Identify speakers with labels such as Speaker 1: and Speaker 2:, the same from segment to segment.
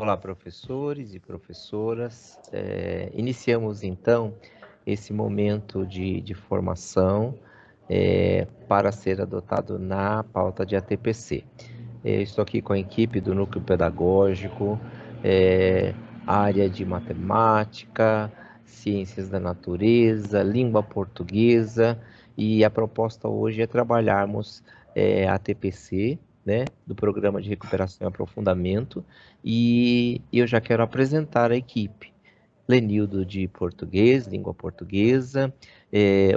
Speaker 1: Olá, professores e professoras. Iniciamos, então, esse momento de formação para ser adotado na pauta de ATPC. Estou aqui com a equipe do Núcleo Pedagógico, área de matemática, ciências da natureza, língua portuguesa, e a proposta hoje é trabalharmos ATPC, né, do Programa de Recuperação e Aprofundamento, e eu já quero apresentar a equipe. Lenildo de português, língua portuguesa,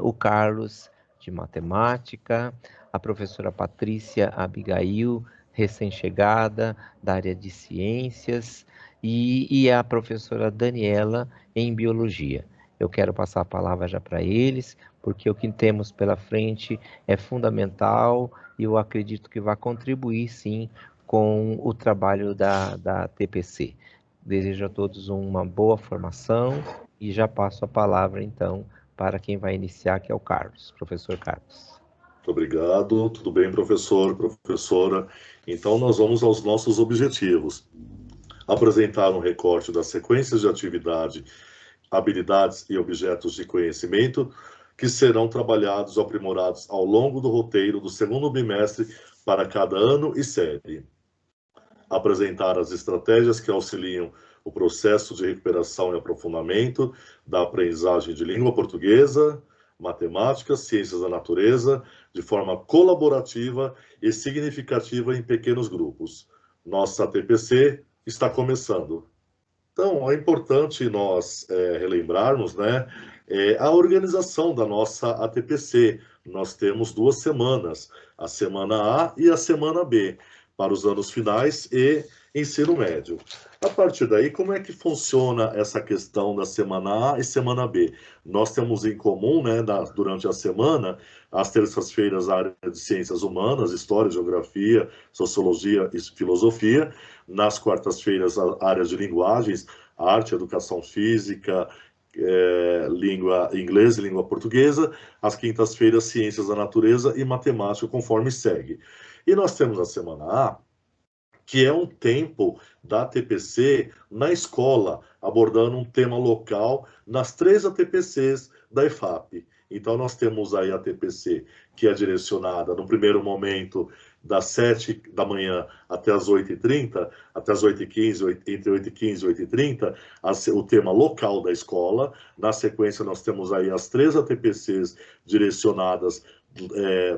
Speaker 1: o Carlos de matemática, a professora Patrícia Abigail, recém-chegada da área de ciências, e a professora Daniela em biologia. Eu quero passar a palavra já para eles, porque o que temos pela frente é fundamental e eu acredito que vai contribuir, sim, com o trabalho da TPC. Desejo a todos uma boa formação e já passo a palavra, então, para quem vai iniciar, que é o Carlos, professor Carlos.
Speaker 2: Muito obrigado. Tudo bem, professor, professora? Então, nós vamos aos nossos objetivos. Apresentar um recorte das sequências de atividade, habilidades e objetos de conhecimento que serão trabalhados ou aprimorados ao longo do roteiro do segundo bimestre para cada ano e série. Apresentar as estratégias que auxiliam o processo de recuperação e aprofundamento da aprendizagem de língua portuguesa, matemática, ciências da natureza, de forma colaborativa e significativa em pequenos grupos. Nossa TPC está começando. Então, é importante nós relembrarmos, né, a organização da nossa ATPC. Nós temos 2 semanas, a semana A e a semana B, para os anos finais e ensino médio. A partir daí, como é que funciona essa questão da semana A e semana B? Nós temos em comum, né, durante a semana, às terças-feiras, a área de ciências humanas, história, geografia, sociologia e filosofia. Nas quartas-feiras, a área de linguagens, arte, educação física, língua inglesa e língua portuguesa. Às quintas-feiras, ciências da natureza e matemática, conforme segue. E nós temos a semana A, que é um tempo da TPC na escola, abordando um tema local nas 3 ATPCs da EFAP. Então, nós temos aí a TPC, que é direcionada, no primeiro momento, das 7 da manhã até as 8h30, até as 8h15, entre 8h15 e 8h30, o tema local da escola. Na sequência, nós temos aí as 3 ATPCs direcionadas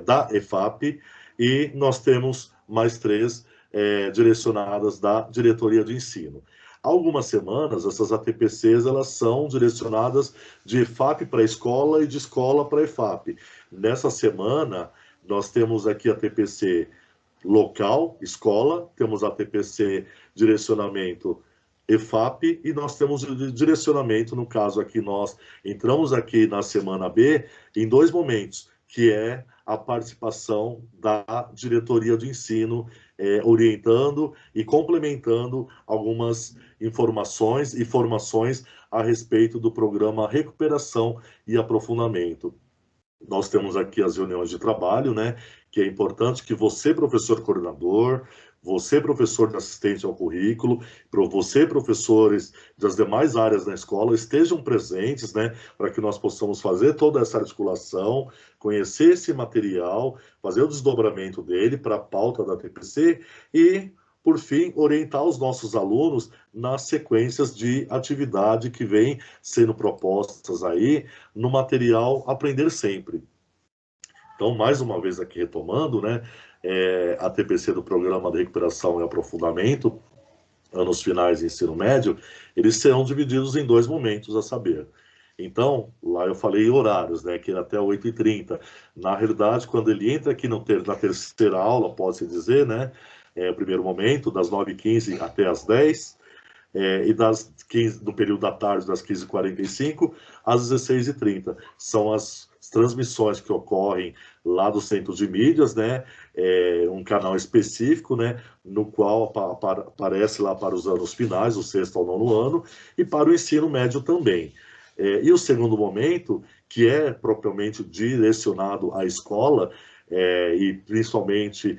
Speaker 2: da EFAP, e nós temos mais 3 direcionadas da diretoria de ensino. Algumas semanas, essas ATPCs, elas são direcionadas de EFAP para a escola e de escola para a EFAP. Nessa semana, nós temos aqui a TPC local, escola, temos a TPC direcionamento EFAP, e nós temos direcionamento, no caso aqui, nós entramos aqui na semana B em 2 momentos, que é a participação da diretoria de ensino, orientando e complementando algumas informações e formações a respeito do programa Recuperação e Aprofundamento. Nós temos aqui as reuniões de trabalho, né, que é importante que você, professor coordenador, você, professor de assistente ao currículo, você, professores das demais áreas da escola, estejam presentes, né, para que nós possamos fazer toda essa articulação, conhecer esse material, fazer o desdobramento dele para a pauta da TPC e, por fim, orientar os nossos alunos nas sequências de atividade que vem sendo propostas aí no material Aprender Sempre. Então, mais uma vez aqui retomando, né, a TPC do Programa de Recuperação e Aprofundamento, anos finais e ensino médio, eles serão divididos em 2 momentos, a saber. Então, lá eu falei horários, né, que era até 8h30. Na realidade, quando ele entra aqui na terceira aula, pode-se dizer, né, o primeiro momento, das 9h15 até as 10, e das 15, no período da tarde, das 15h45 às 16h30. São as transmissões que ocorrem lá do Centro de Mídias, né? Um canal específico, né? No qual aparece lá para os anos finais, o 6º ao 9º ano, e para o ensino médio também. E o segundo momento, que é propriamente direcionado à escola, e principalmente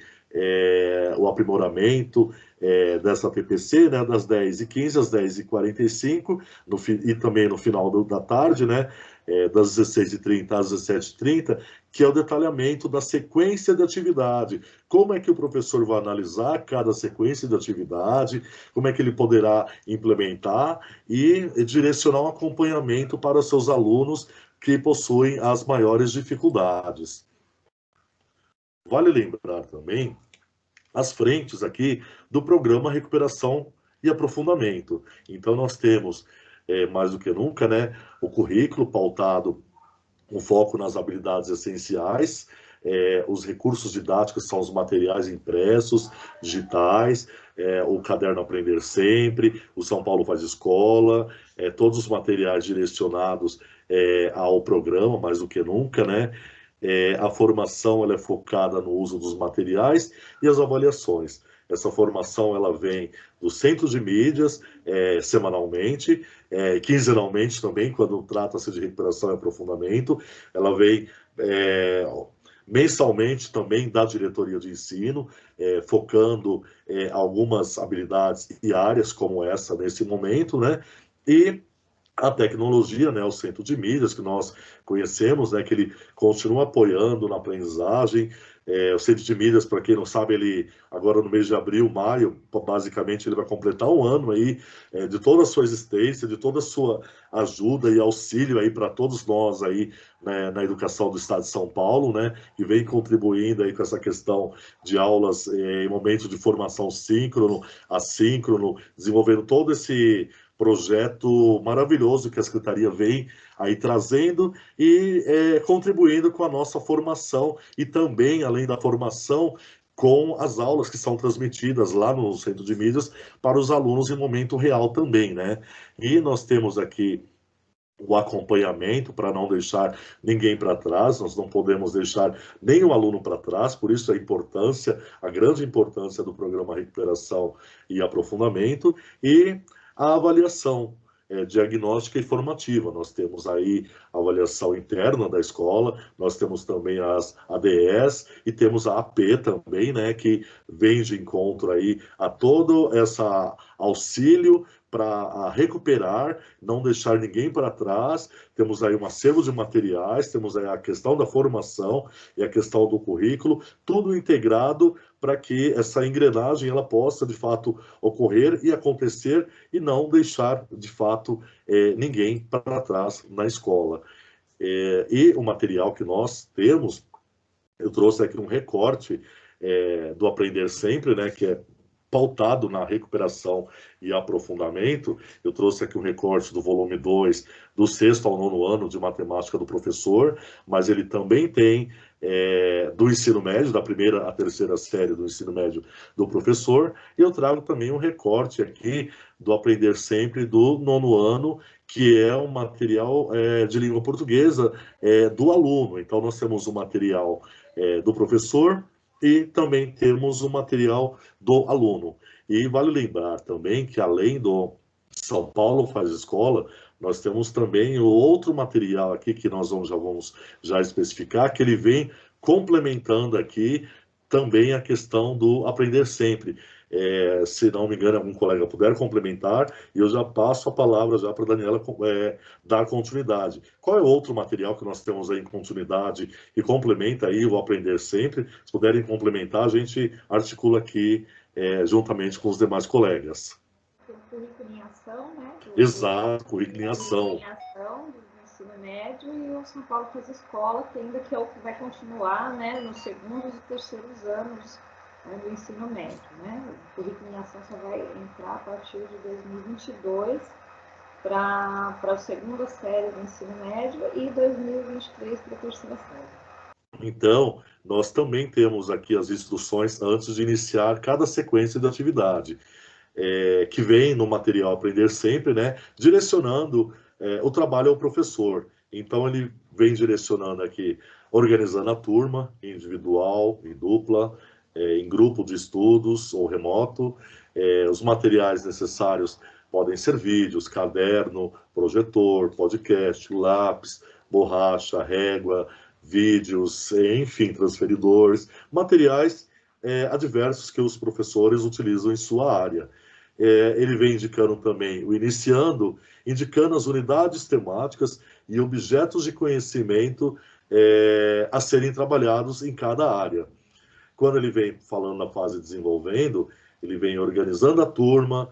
Speaker 2: o aprimoramento dessa TPC, né, das 10h15 às 10h45, e também no final da tarde, né, das 16h30 às 17h30, que é o detalhamento da sequência de atividade. Como é que o professor vai analisar cada sequência de atividade, como é que ele poderá implementar e direcionar um acompanhamento para os seus alunos que possuem as maiores dificuldades. Vale lembrar também as frentes aqui do programa Recuperação e Aprofundamento. Então, nós temos, mais do que nunca, né, o currículo pautado com foco nas habilidades essenciais, os recursos didáticos são os materiais impressos, digitais, o caderno Aprender Sempre, o São Paulo Faz Escola, todos os materiais direcionados ao programa, mais do que nunca, né? A formação ela é focada no uso dos materiais e as avaliações. Essa formação ela vem do centro de mídias, semanalmente, quinzenalmente também, quando trata-se de recuperação e aprofundamento. Ela vem mensalmente também da diretoria de ensino, focando algumas habilidades e áreas como essa nesse momento, né? E a tecnologia, né, o centro de mídias que nós conhecemos, né, que ele continua apoiando na aprendizagem. O centro de mídias, para quem não sabe, ele agora no mês de abril, maio, basicamente ele vai completar um ano aí de toda a sua existência, de toda a sua ajuda e auxílio aí para todos nós aí, né, na educação do Estado de São Paulo, né, que vem contribuindo aí com essa questão de aulas em momentos de formação síncrono, assíncrono, desenvolvendo todo esse projeto maravilhoso que a Secretaria vem aí trazendo e contribuindo com a nossa formação e também, além da formação, com as aulas que são transmitidas lá no Centro de Mídias para os alunos em momento real também, né? E nós temos aqui o acompanhamento para não deixar ninguém para trás, nós não podemos deixar nenhum aluno para trás, por isso a importância, a grande importância do programa Recuperação e Aprofundamento e a avaliação diagnóstica e formativa. Nós temos aí a avaliação interna da escola, nós temos também as ADS e temos a AP também, né, que vem de encontro aí a todo essa auxílio para recuperar, não deixar ninguém para trás. Temos aí um acervo de materiais, temos aí a questão da formação e a questão do currículo, tudo integrado para que essa engrenagem ela possa, de fato, ocorrer e acontecer e não deixar, de fato, ninguém para trás na escola. E o material que nós temos, eu trouxe aqui um recorte do Aprender Sempre, né, que é pautado na recuperação e aprofundamento. Eu trouxe aqui um recorte do volume 2, do 6º ao 9º ano de matemática do professor, mas ele também tem do ensino médio, da 1ª à 3ª série do ensino médio do professor, e eu trago também um recorte aqui do Aprender Sempre do 9º ano, que é um material de língua portuguesa do aluno. Então, nós temos o material do professor, e também temos o material do aluno. E vale lembrar também que, além do São Paulo Faz Escola, nós temos também o outro material aqui que nós vamos já especificar, que ele vem complementando aqui também a questão do Aprender Sempre. Se não me engano, algum colega puder complementar, e eu já passo a palavra já para a Daniela dar continuidade. Qual é o outro material que nós temos aí em continuidade e complementa aí o Aprender Sempre? Se puderem complementar, a gente articula aqui juntamente com os demais colegas.
Speaker 3: O currículo em ação, né?
Speaker 2: Exato, currículo em ação.
Speaker 3: Do ensino médio, e o São Paulo Faz Escola, que ainda vai continuar, né, nos 2º e 3º anos do ensino médio, né? O currículo em ação só vai entrar a partir de 2022 para a 2ª série do ensino médio e 2023 para a 3ª série.
Speaker 2: Então, nós também temos aqui as instruções antes de iniciar cada sequência de atividade, que vem no material Aprender Sempre, né, direcionando o trabalho ao professor. Então, ele vem direcionando aqui, organizando a turma, individual, em dupla, em grupo de estudos ou remoto. Os materiais necessários podem ser vídeos, caderno, projetor, podcast, lápis, borracha, régua, vídeos, enfim, transferidores, materiais adversos que os professores utilizam em sua área. Ele vem indicando também o iniciando, indicando as unidades temáticas e objetos de conhecimento a serem trabalhados em cada área. Quando ele vem falando na fase desenvolvendo, ele vem organizando a turma,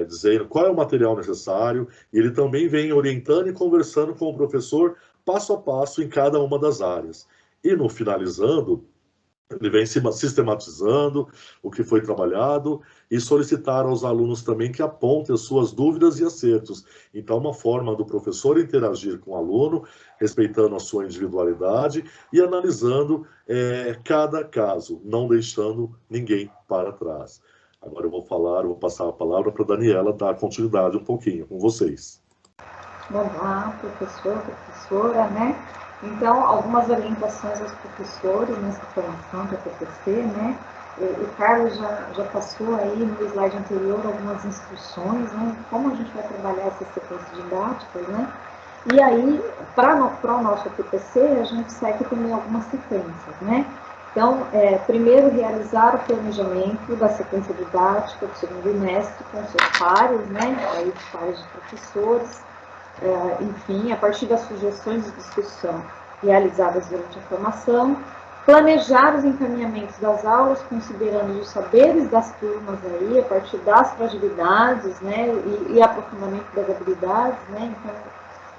Speaker 2: dizendo qual é o material necessário, e ele também vem orientando e conversando com o professor passo a passo em cada uma das áreas. E no finalizando, ele vem sistematizando o que foi trabalhado e solicitar aos alunos também que apontem as suas dúvidas e acertos. Então, uma forma do professor interagir com o aluno, respeitando a sua individualidade e analisando cada caso, não deixando ninguém para trás. Agora eu vou passar a palavra para a Daniela dar continuidade um pouquinho com vocês.
Speaker 3: Olá, professor, professora, né? Então, algumas orientações aos professores nessa formação da TPC, né? O Carlos já passou aí no slide anterior algumas instruções, né? Como a gente vai trabalhar essas sequências didáticas, né? E aí, para o nosso TPC, a gente segue também algumas sequências, né? Então, primeiro, realizar o planejamento da sequência didática do segundo bimestre com seus pares, né? Aí, os pares de professores. Enfim, a partir das sugestões de discussão realizadas durante a formação, planejar os encaminhamentos das aulas, considerando os saberes das turmas aí, a partir das fragilidades, né, e aprofundamento das habilidades, né, então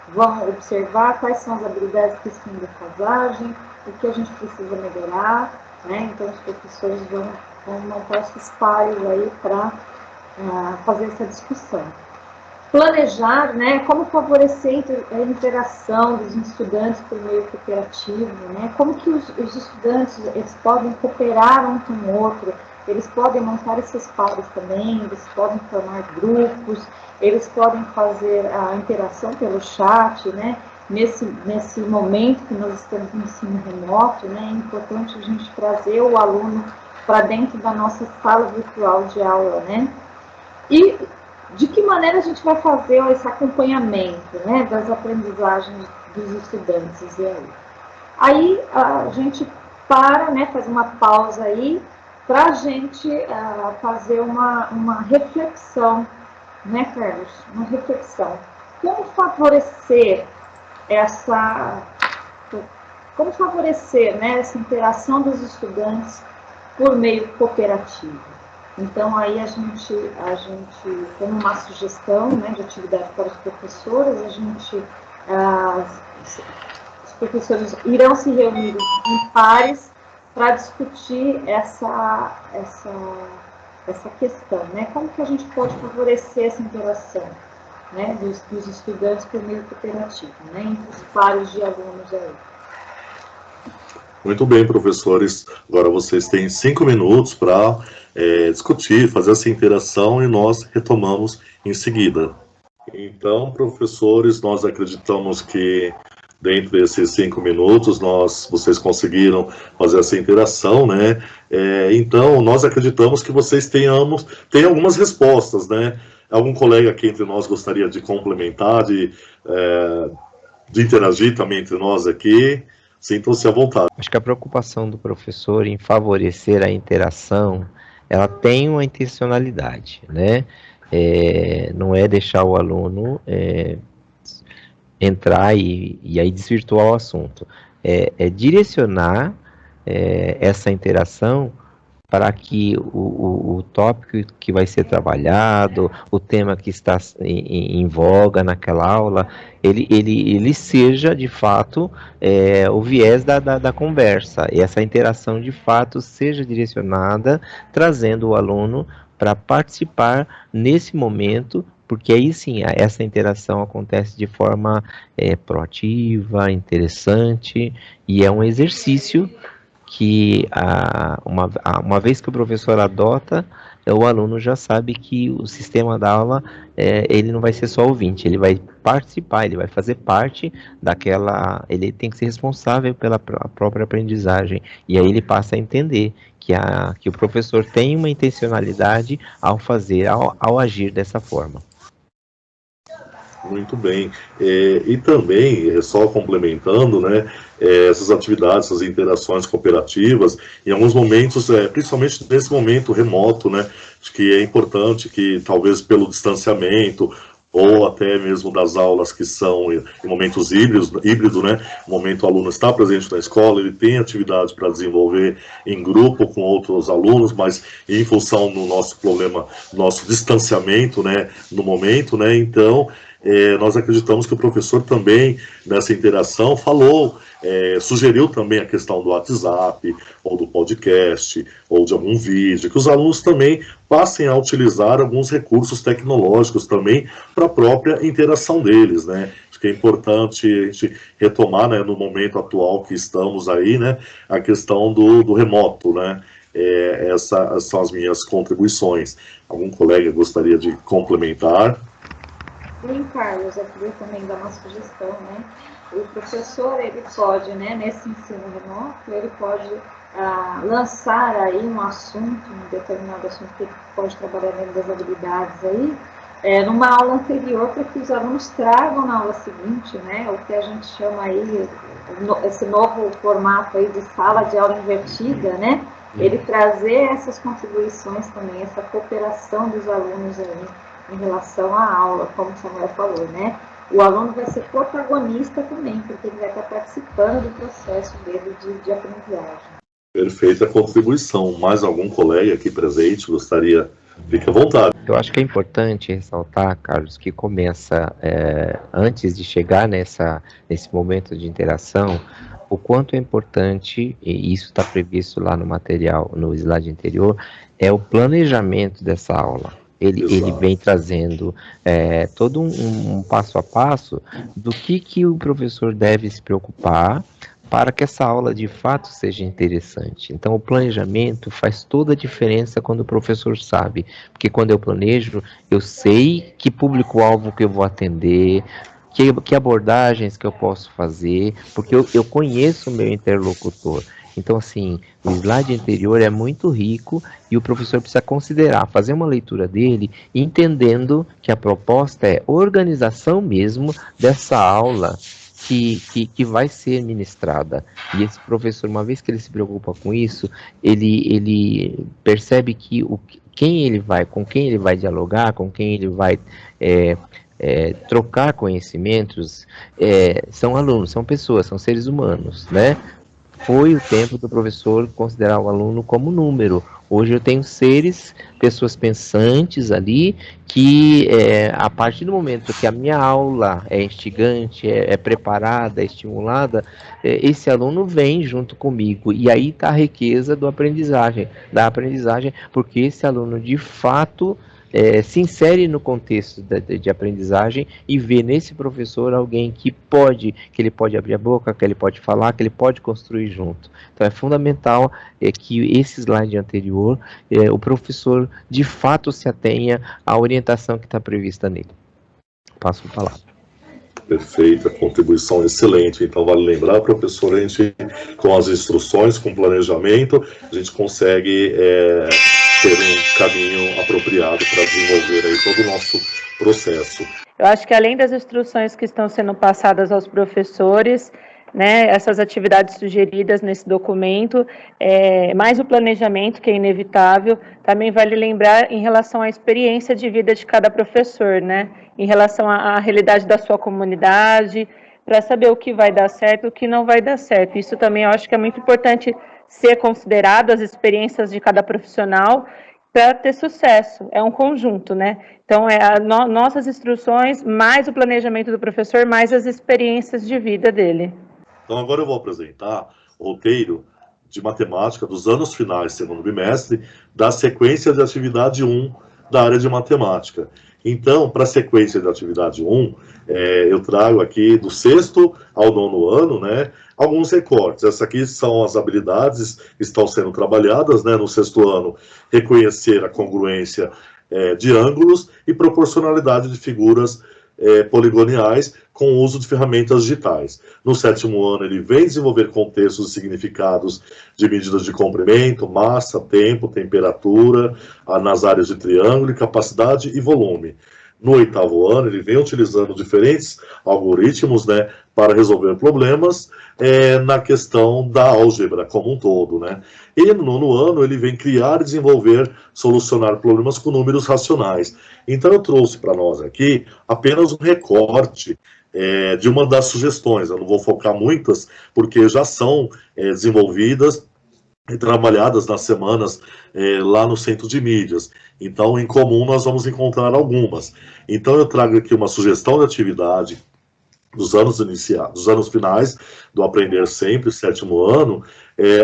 Speaker 3: vamos observar quais são as habilidades que estão em defasagem, o que a gente precisa melhorar, né, então os professores vão montar esses pares aí para fazer essa discussão. Planejar, né, como favorecer a interação dos estudantes por meio cooperativo, né, como que os estudantes eles podem cooperar um com o outro, eles podem montar esses pares também, eles podem formar grupos, eles podem fazer a interação pelo chat, né, nesse momento que nós estamos no ensino remoto, né, é importante a gente trazer o aluno para dentro da nossa sala virtual de aula, né, e de que maneira a gente vai fazer esse acompanhamento, né, das aprendizagens dos estudantes? Aí a gente para, né, faz uma pausa aí, para a gente fazer uma reflexão, né, Carlos? Uma reflexão. Como favorecer né, essa interação dos estudantes por meio cooperativo? Então, aí a gente tem uma sugestão, né, de atividade para os professores, os professores irão se reunir em pares para discutir essa questão, né, como que a gente pode favorecer essa interação, né, dos estudantes por meio cooperativo, né, entre os pares de alunos aí.
Speaker 2: Muito bem, professores. Agora vocês têm 5 minutos para discutir, fazer essa interação e nós retomamos em seguida. Então, professores, nós acreditamos que dentro desses 5 minutos vocês conseguiram fazer essa interação, né? Então, nós acreditamos que vocês tenham algumas respostas, né? Algum colega aqui entre nós gostaria de complementar, de interagir também entre nós aqui? Sintam-se à vontade.
Speaker 1: Acho que a preocupação do professor em favorecer a interação, ela tem uma intencionalidade, né? Não é deixar o aluno entrar e aí desvirtuar o assunto. É direcionar essa interação para que o tópico que vai ser trabalhado, o tema que está em voga naquela aula, ele seja, de fato, o viés da conversa, e essa interação, de fato, seja direcionada, trazendo o aluno para participar nesse momento, porque aí sim, essa interação acontece de forma proativa, interessante, e é um exercício que uma vez que o professor adota, o aluno já sabe que o sistema da aula, ele não vai ser só ouvinte, ele vai participar, ele vai fazer parte ele tem que ser responsável pela própria aprendizagem, e aí ele passa a entender que o professor tem uma intencionalidade ao agir dessa forma.
Speaker 2: Muito bem. E também, só complementando, né, essas atividades, essas interações cooperativas, em alguns momentos, principalmente nesse momento remoto, né, acho que é importante que, talvez pelo distanciamento, ou até mesmo das aulas que são em momentos híbrido, né, no momento o aluno está presente na escola, ele tem atividade para desenvolver em grupo com outros alunos, mas em função do nosso problema, nosso distanciamento, né, no momento, né, então, nós acreditamos que o professor também, nessa interação, sugeriu também a questão do WhatsApp, ou do podcast, ou de algum vídeo, que os alunos também passem a utilizar alguns recursos tecnológicos também para a própria interação deles, né? Acho que é importante a gente retomar, né, no momento atual que estamos aí, né, a questão do remoto, né? Essas são as minhas contribuições. Algum colega gostaria de complementar?
Speaker 3: Sim, Carlos, eu queria também dar uma sugestão, né? O professor, ele pode, né, nesse ensino remoto, ele pode lançar aí um assunto, um determinado assunto que ele pode trabalhar dentro das habilidades aí, numa aula anterior, para que os alunos tragam na aula seguinte, né, o que a gente chama aí, esse novo formato aí de sala de aula invertida, né, ele trazer essas contribuições também, essa cooperação dos alunos aí, em relação à aula, como o Samuel falou, né? O aluno vai ser protagonista também, porque ele vai estar participando do processo dele de aprendizagem.
Speaker 2: Perfeita contribuição. Mais algum colega aqui presente gostaria? Fique à vontade.
Speaker 1: Eu acho que é importante ressaltar, Carlos, que começa, antes de chegar nesse momento de interação, o quanto é importante, e isso está previsto lá no material, no slide anterior, é o planejamento dessa aula. Ele vem trazendo todo um passo a passo do que o professor deve se preocupar para que essa aula de fato seja interessante. Então, o planejamento faz toda a diferença quando o professor sabe, porque quando eu planejo, eu sei que público-alvo que eu vou atender, que abordagens que eu posso fazer, porque eu conheço o meu interlocutor. Então, assim, o slide anterior é muito rico e o professor precisa considerar, fazer uma leitura dele, entendendo que a proposta é organização mesmo dessa aula que vai ser ministrada. E esse professor, uma vez que ele se preocupa com isso, ele percebe que com quem ele vai dialogar, com quem ele vai trocar conhecimentos, são alunos, são pessoas, são seres humanos, né? Foi o tempo do professor considerar o aluno como número. Hoje eu tenho pessoas pensantes ali, que a partir do momento que a minha aula é instigante, é preparada, é estimulada, esse aluno vem junto comigo. E aí está a riqueza da aprendizagem, porque esse aluno de fato se insere no contexto de aprendizagem e vê nesse professor alguém que ele pode abrir a boca, que ele pode falar, que ele pode construir junto. Então é fundamental que esse slide anterior, o professor de fato se atenha à orientação que está prevista nele. Passo a palavra.
Speaker 2: Perfeita, contribuição excelente. Então, vale lembrar, professor, a gente, com as instruções, com o planejamento, a gente consegue ter um caminho apropriado para desenvolver aí todo o nosso processo.
Speaker 4: Eu acho que além das instruções que estão sendo passadas aos professores, né, essas atividades sugeridas nesse documento, mais o planejamento, que é inevitável, também vale lembrar em relação à experiência de vida de cada professor, né, em relação à realidade da sua comunidade, para saber o que vai dar certo e o que não vai dar certo. Isso também eu acho que é muito importante ser considerado, as experiências de cada profissional, para ter sucesso. É um conjunto, né? Então, nossas instruções, mais o planejamento do professor, mais as experiências de vida dele.
Speaker 2: Então, agora eu vou apresentar o roteiro de matemática dos anos finais, segundo bimestre, da sequência de atividade 1 da área de matemática. Então, para a sequência de atividade 1, eu trago aqui do 6º ao 9º ano, né, alguns recortes. Essas aqui são as habilidades que estão sendo trabalhadas, né, no 6º ano, reconhecer a congruência de ângulos e proporcionalidade de figuras poligoniais com o uso de ferramentas digitais. No 7º ano, ele vem desenvolver contextos e significados de medidas de comprimento, massa, tempo, temperatura, nas áreas de triângulo, capacidade e volume. no 8º ano, ele vem utilizando diferentes algoritmos, né, para resolver problemas na questão da álgebra como um todo, né. E no 9º ano, ele vem criar, desenvolver, solucionar problemas com números racionais. Então, eu trouxe para nós aqui apenas um recorte de uma das sugestões. Eu não vou focar muitas, porque já são desenvolvidas e trabalhadas nas semanas lá no Centro de Mídias. Então, em comum, nós vamos encontrar algumas. Então, eu trago aqui uma sugestão de atividade dos anos iniciais, dos anos finais do Aprender Sempre, 7º ano,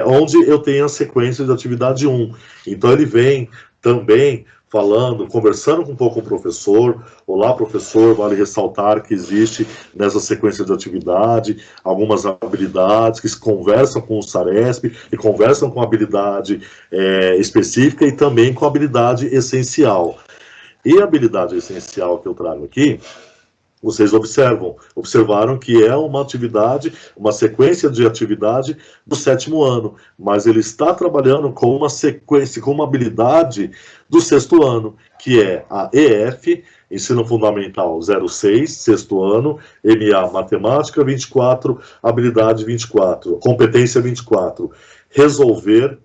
Speaker 2: onde eu tenho a sequência de atividade 1. Então, ele vem também falando, conversando um pouco com o professor. Olá, professor, vale ressaltar que existe nessa sequência de atividade algumas habilidades que se conversam com o SARESP e conversam com a habilidade específica e também com a habilidade essencial. E a habilidade essencial que eu trago aqui, vocês observaram que é uma atividade, uma sequência de atividade do 7º ano, mas ele está trabalhando com uma sequência, com uma habilidade do 6º ano, que é a EF, Ensino Fundamental 06, 6º ano, MA Matemática 24, Habilidade 24, Competência 24, resolver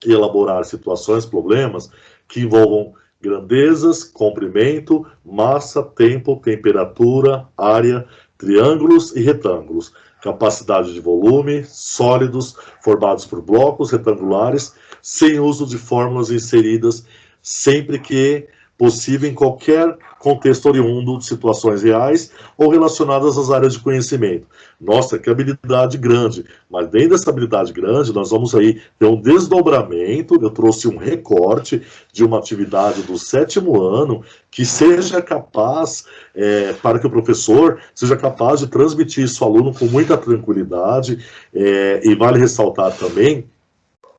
Speaker 2: e elaborar situações, problemas que envolvam grandezas, comprimento, massa, tempo, temperatura, área, triângulos e retângulos, capacidade de volume, sólidos, formados por blocos retangulares, sem uso de fórmulas inseridas, sempre que possível em qualquer contexto oriundo de situações reais ou relacionadas às áreas de conhecimento. Nossa, que habilidade grande! Mas dentro dessa habilidade grande, nós vamos aí ter um desdobramento. Eu trouxe um recorte de uma atividade do 7º ano que seja capaz, para que o professor seja capaz de transmitir isso ao aluno com muita tranquilidade, e vale ressaltar também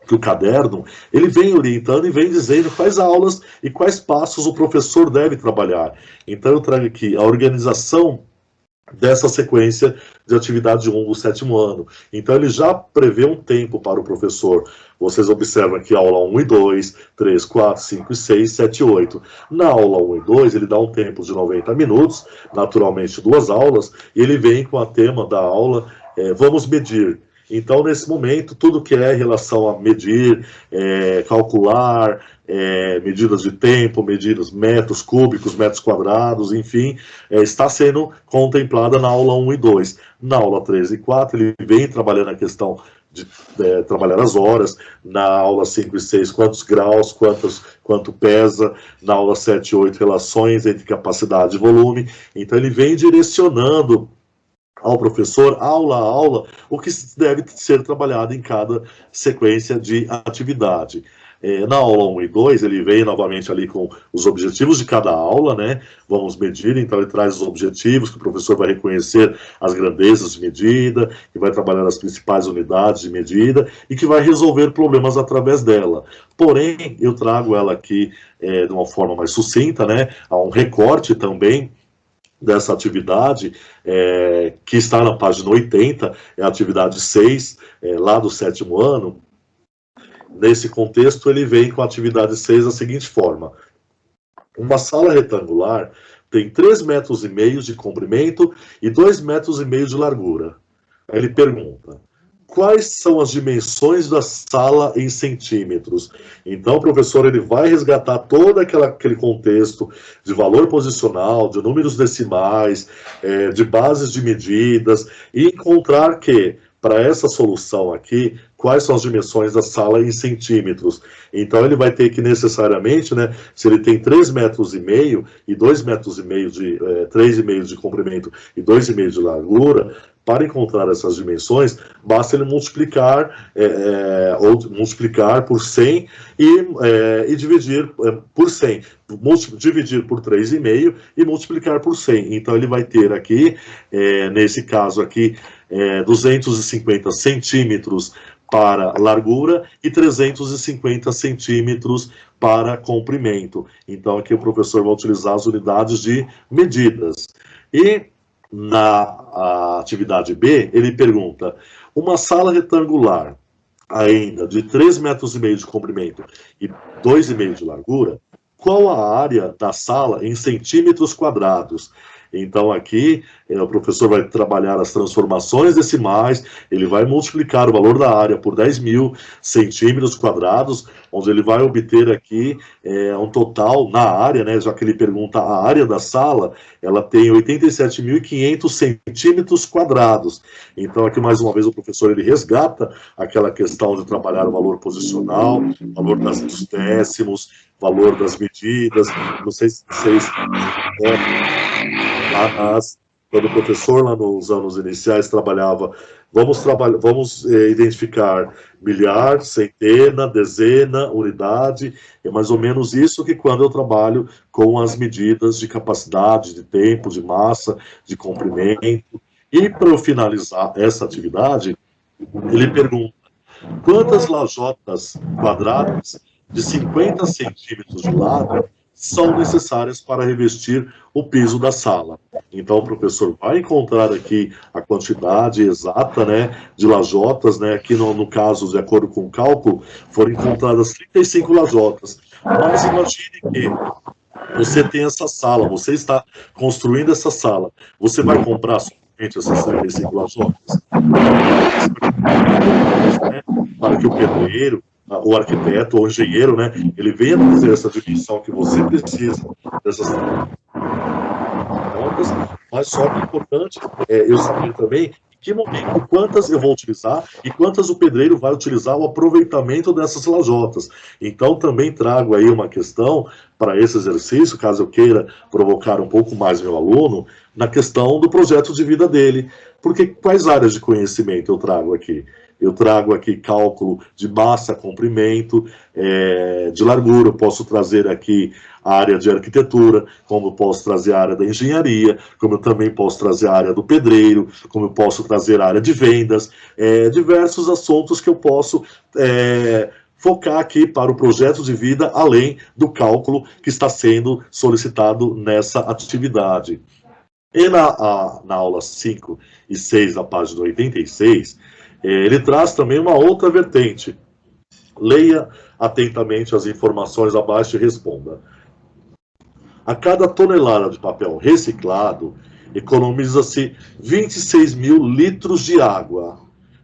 Speaker 2: que o caderno, ele vem orientando e vem dizendo quais aulas e quais passos o professor deve trabalhar. Então eu trago aqui a organização dessa sequência de atividade 1 do 7º ano. Então ele já prevê um tempo para o professor. Vocês observam aqui a aula 1 e 2, 3, 4, 5 e 6, 7 e 8. Na aula 1 e 2, ele dá um tempo de 90 minutos, naturalmente 2 aulas, e ele vem com a tema da aula, vamos medir. Então, nesse momento, tudo que é em relação a medir, calcular, medidas de tempo, medidas, metros cúbicos, metros quadrados, enfim, está sendo contemplada na aula 1 e 2. Na aula 3 e 4, ele vem trabalhando a questão de trabalhar as horas. Na aula 5 e 6, quantos graus, quanto pesa. Na aula 7 e 8, relações entre capacidade e volume. Então, ele vem direcionando ao professor, aula a aula, o que deve ser trabalhado em cada sequência de atividade. Na aula 1 e 2, ele vem novamente ali com os objetivos de cada aula, né? Vamos medir, então ele traz os objetivos, que o professor vai reconhecer as grandezas de medida, que vai trabalhar as principais unidades de medida e que vai resolver problemas através dela. Porém, eu trago ela aqui de uma forma mais sucinta, né? Há um recorte também dessa atividade, que está na página 80, é a atividade 6, lá do 7º ano. Nesse contexto, ele vem com a atividade 6 da seguinte forma: uma sala retangular tem 3,5 metros de comprimento e 2,5 metros de largura. Aí ele pergunta: quais são as dimensões da sala em centímetros? Então, o professor ele vai resgatar todo aquele contexto de valor posicional, de números decimais, de bases de medidas, e encontrar que, para essa solução aqui, quais são as dimensões da sala em centímetros. Então, ele vai ter que necessariamente, né, se ele tem 3,5 metros e 2,5 metros de 3,5 de comprimento e 2,5 de largura, para encontrar essas dimensões, basta ele multiplicar, multiplicar por 100 e dividir por 100. Dividir por 3,5 e multiplicar por 100. Então, ele vai ter aqui, nesse caso aqui, 250 centímetros para largura e 350 centímetros para comprimento. Então, aqui o professor vai utilizar as unidades de medidas. E na atividade B, ele pergunta: uma sala retangular ainda de 3,5 metros de comprimento e 2,5 de largura, qual a área da sala em centímetros quadrados. Então, aqui, o professor vai trabalhar as transformações decimais, ele vai multiplicar o valor da área por 10.000 centímetros quadrados, onde ele vai obter aqui um total na área, né, já que ele pergunta a área da sala, ela tem 87.500 centímetros quadrados. Então, aqui, mais uma vez, o professor ele resgata aquela questão de trabalhar o valor posicional, valor dos décimos, valor das medidas. Não sei se vocês... quando o professor, lá nos anos iniciais, trabalhava, vamos identificar milhar, centena, dezena, unidade, é mais ou menos isso que quando eu trabalho com as medidas de capacidade, de tempo, de massa, de comprimento. E para eu finalizar essa atividade, ele pergunta, quantas lajotas quadradas de 50 centímetros de lado são necessárias para revestir o piso da sala. Então, o professor vai encontrar aqui a quantidade exata, né, de lajotas, né, aqui no caso, de acordo com o cálculo, foram encontradas 35 lajotas. Mas imagine que você tem essa sala, você está construindo essa sala, você vai comprar somente essas 35 lajotas? Para que o pedreiro, o arquiteto ou o engenheiro, né, ele venha fazer essa dimensão que você precisa dessas contas, mas só que é importante eu saber também em que momento, quantas eu vou utilizar e quantas o pedreiro vai utilizar o aproveitamento dessas lajotas. Então, também trago aí uma questão para esse exercício, caso eu queira provocar um pouco mais meu aluno, na questão do projeto de vida dele. Porque quais áreas de conhecimento eu trago aqui? Eu trago aqui cálculo de massa, comprimento, de largura, eu posso trazer aqui a área de arquitetura, como eu posso trazer a área da engenharia, como eu também posso trazer a área do pedreiro, como eu posso trazer a área de vendas, diversos assuntos que eu posso focar aqui para o projeto de vida, além do cálculo que está sendo solicitado nessa atividade. E na aula 5 e 6, na página 86, ele traz também uma outra vertente. Leia atentamente as informações abaixo e responda. A cada tonelada de papel reciclado, economiza-se 26.000 litros de água,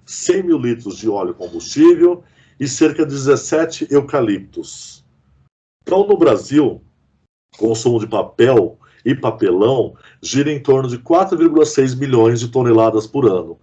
Speaker 2: 100.000 litros de óleo combustível e cerca de 17 eucaliptos. Então, no Brasil, o consumo de papel e papelão gira em torno de 4,6 milhões de toneladas por ano.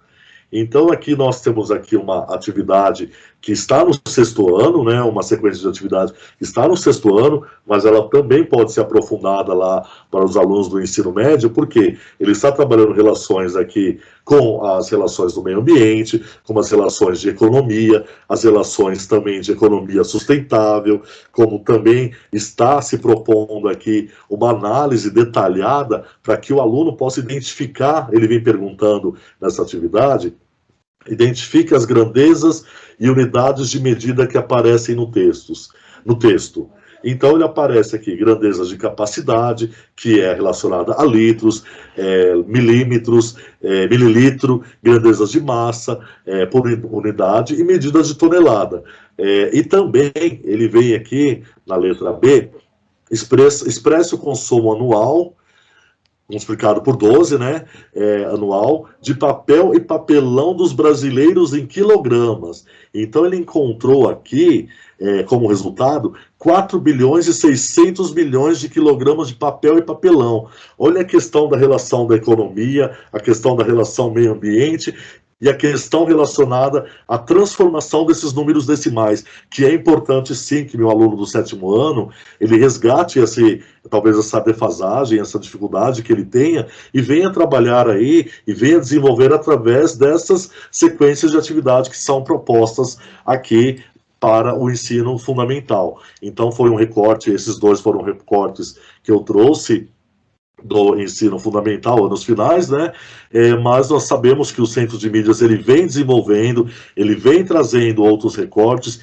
Speaker 2: Então, aqui nós temos aqui uma atividade que está no 6º ano, né, uma sequência de atividade que está no 6º ano, mas ela também pode ser aprofundada lá para os alunos do ensino médio, porque ele está trabalhando relações aqui com as relações do meio ambiente, com as relações de economia, as relações também de economia sustentável, como também está se propondo aqui uma análise detalhada para que o aluno possa identificar, ele vem perguntando nessa atividade, identifique as grandezas e unidades de medida que aparecem no texto. Então, ele aparece aqui, grandezas de capacidade, que é relacionada a litros, milímetros, mililitro, grandezas de massa por unidade e medidas de tonelada. E também, ele vem aqui, na letra B, expresse o consumo anual, multiplicado por 12, né, anual, de papel e papelão dos brasileiros em quilogramas. Então, ele encontrou aqui, como resultado, 4 bilhões e 600 milhões de quilogramas de papel e papelão. Olha a questão da relação da economia, a questão da relação meio ambiente e a questão relacionada à transformação desses números decimais, que é importante sim que meu aluno do 7º ano, ele resgate talvez essa defasagem, essa dificuldade que ele tenha, e venha trabalhar aí, e venha desenvolver através dessas sequências de atividade que são propostas aqui para o ensino fundamental. Então foi um recorte, esses dois foram recortes que eu trouxe do ensino fundamental, anos finais, né? Mas nós sabemos que o Centro de Mídias ele vem desenvolvendo, ele vem trazendo outros recortes,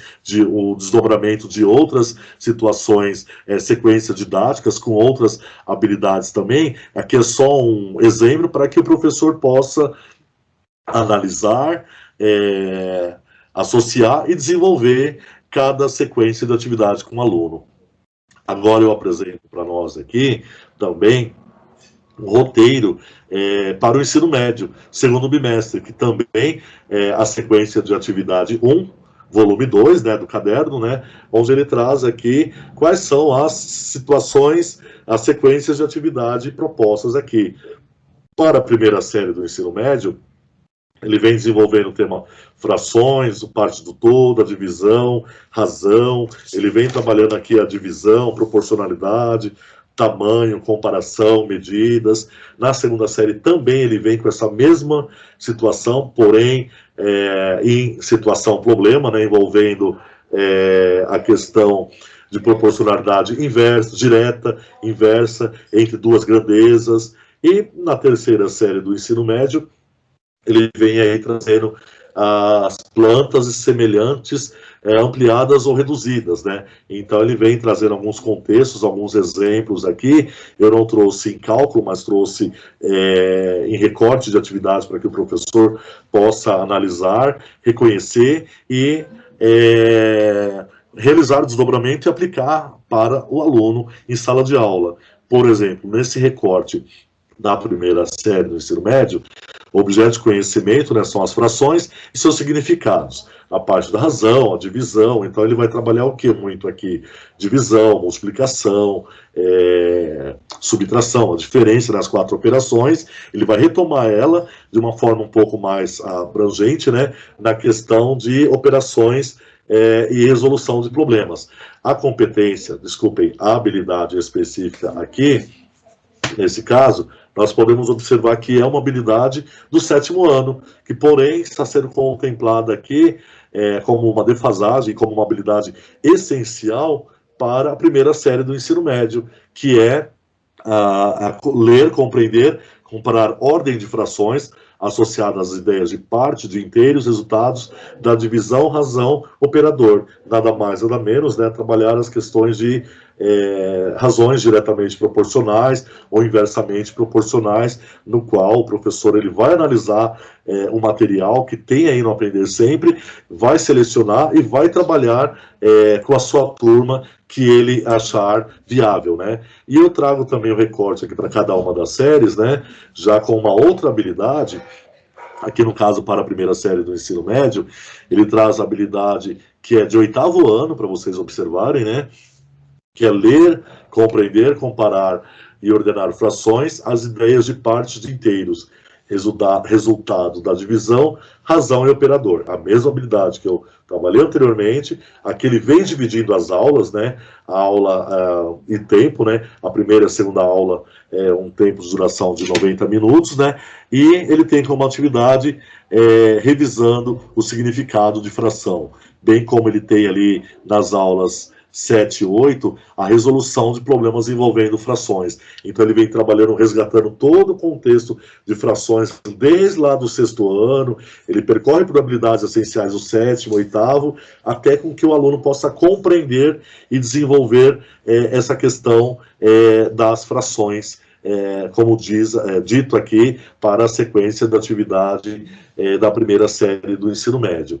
Speaker 2: o desdobramento de outras situações, sequências didáticas com outras habilidades também. Aqui é só um exemplo para que o professor possa analisar, associar e desenvolver cada sequência de atividade com o aluno. Agora eu apresento para nós aqui também um roteiro para o ensino médio, segundo bimestre, que também é a sequência de atividade 1, volume 2, né, do caderno, né, onde ele traz aqui quais são as situações, as sequências de atividade propostas aqui. Para a primeira série do ensino médio, ele vem desenvolvendo o tema frações, parte do todo, a divisão, razão. Ele vem trabalhando aqui a divisão, proporcionalidade, tamanho, comparação, medidas. Na segunda série também ele vem com essa mesma situação, porém em situação problema, né, envolvendo a questão de proporcionalidade inversa, direta, inversa, entre duas grandezas. E na terceira série do ensino médio, ele vem aí trazendo as plantas semelhantes ampliadas ou reduzidas, né? Então ele vem trazendo alguns contextos, alguns exemplos aqui. Eu não trouxe em cálculo, mas trouxe em recorte de atividades para que o professor possa analisar, reconhecer e realizar o desdobramento e aplicar para o aluno em sala de aula. Por exemplo, nesse recorte da primeira série do ensino médio, o objeto de conhecimento, né, são as frações e seus significados. A parte da razão, a divisão, então ele vai trabalhar o que muito aqui? Divisão, multiplicação, subtração, a diferença das 4 operações. Ele vai retomar ela de uma forma um pouco mais abrangente, né, na questão de operações e resolução de problemas. A competência, desculpem, a habilidade específica aqui, nesse caso, nós podemos observar que é uma habilidade do 7º ano, que, porém, está sendo contemplada aqui como uma defasagem, como uma habilidade essencial para a primeira série do ensino médio, que é ler, compreender, comparar ordem de frações associadas às ideias de parte, de inteiros, resultados da divisão, razão, operador. Nada mais, nada menos, né, trabalhar as questões de razões diretamente proporcionais ou inversamente proporcionais, no qual o professor ele vai analisar o material que tem aí no Aprender Sempre, vai selecionar e vai trabalhar com a sua turma que ele achar viável, né? E eu trago também o recorte aqui para cada uma das séries, né? Já com uma outra habilidade, aqui no caso para a primeira série do ensino médio, ele traz a habilidade que é de 8º ano, para vocês observarem, né? Que é ler, compreender, comparar e ordenar frações, as ideias de partes de inteiros, resultado da divisão, razão e operador. A mesma habilidade que eu trabalhei anteriormente, aqui ele vem dividindo as aulas, né? A aula em tempo, né? A primeira e a segunda aula é um tempo de duração de 90 minutos, né? E ele tem como atividade revisando o significado de fração, bem como ele tem ali nas aulas 7 e 8, a resolução de problemas envolvendo frações. Então ele vem trabalhando, resgatando todo o contexto de frações desde lá do 6º ano, ele percorre por habilidades essenciais do 7º, 8º, até com que o aluno possa compreender e desenvolver essa questão das frações, como dito aqui, para a sequência da atividade da primeira série do ensino médio.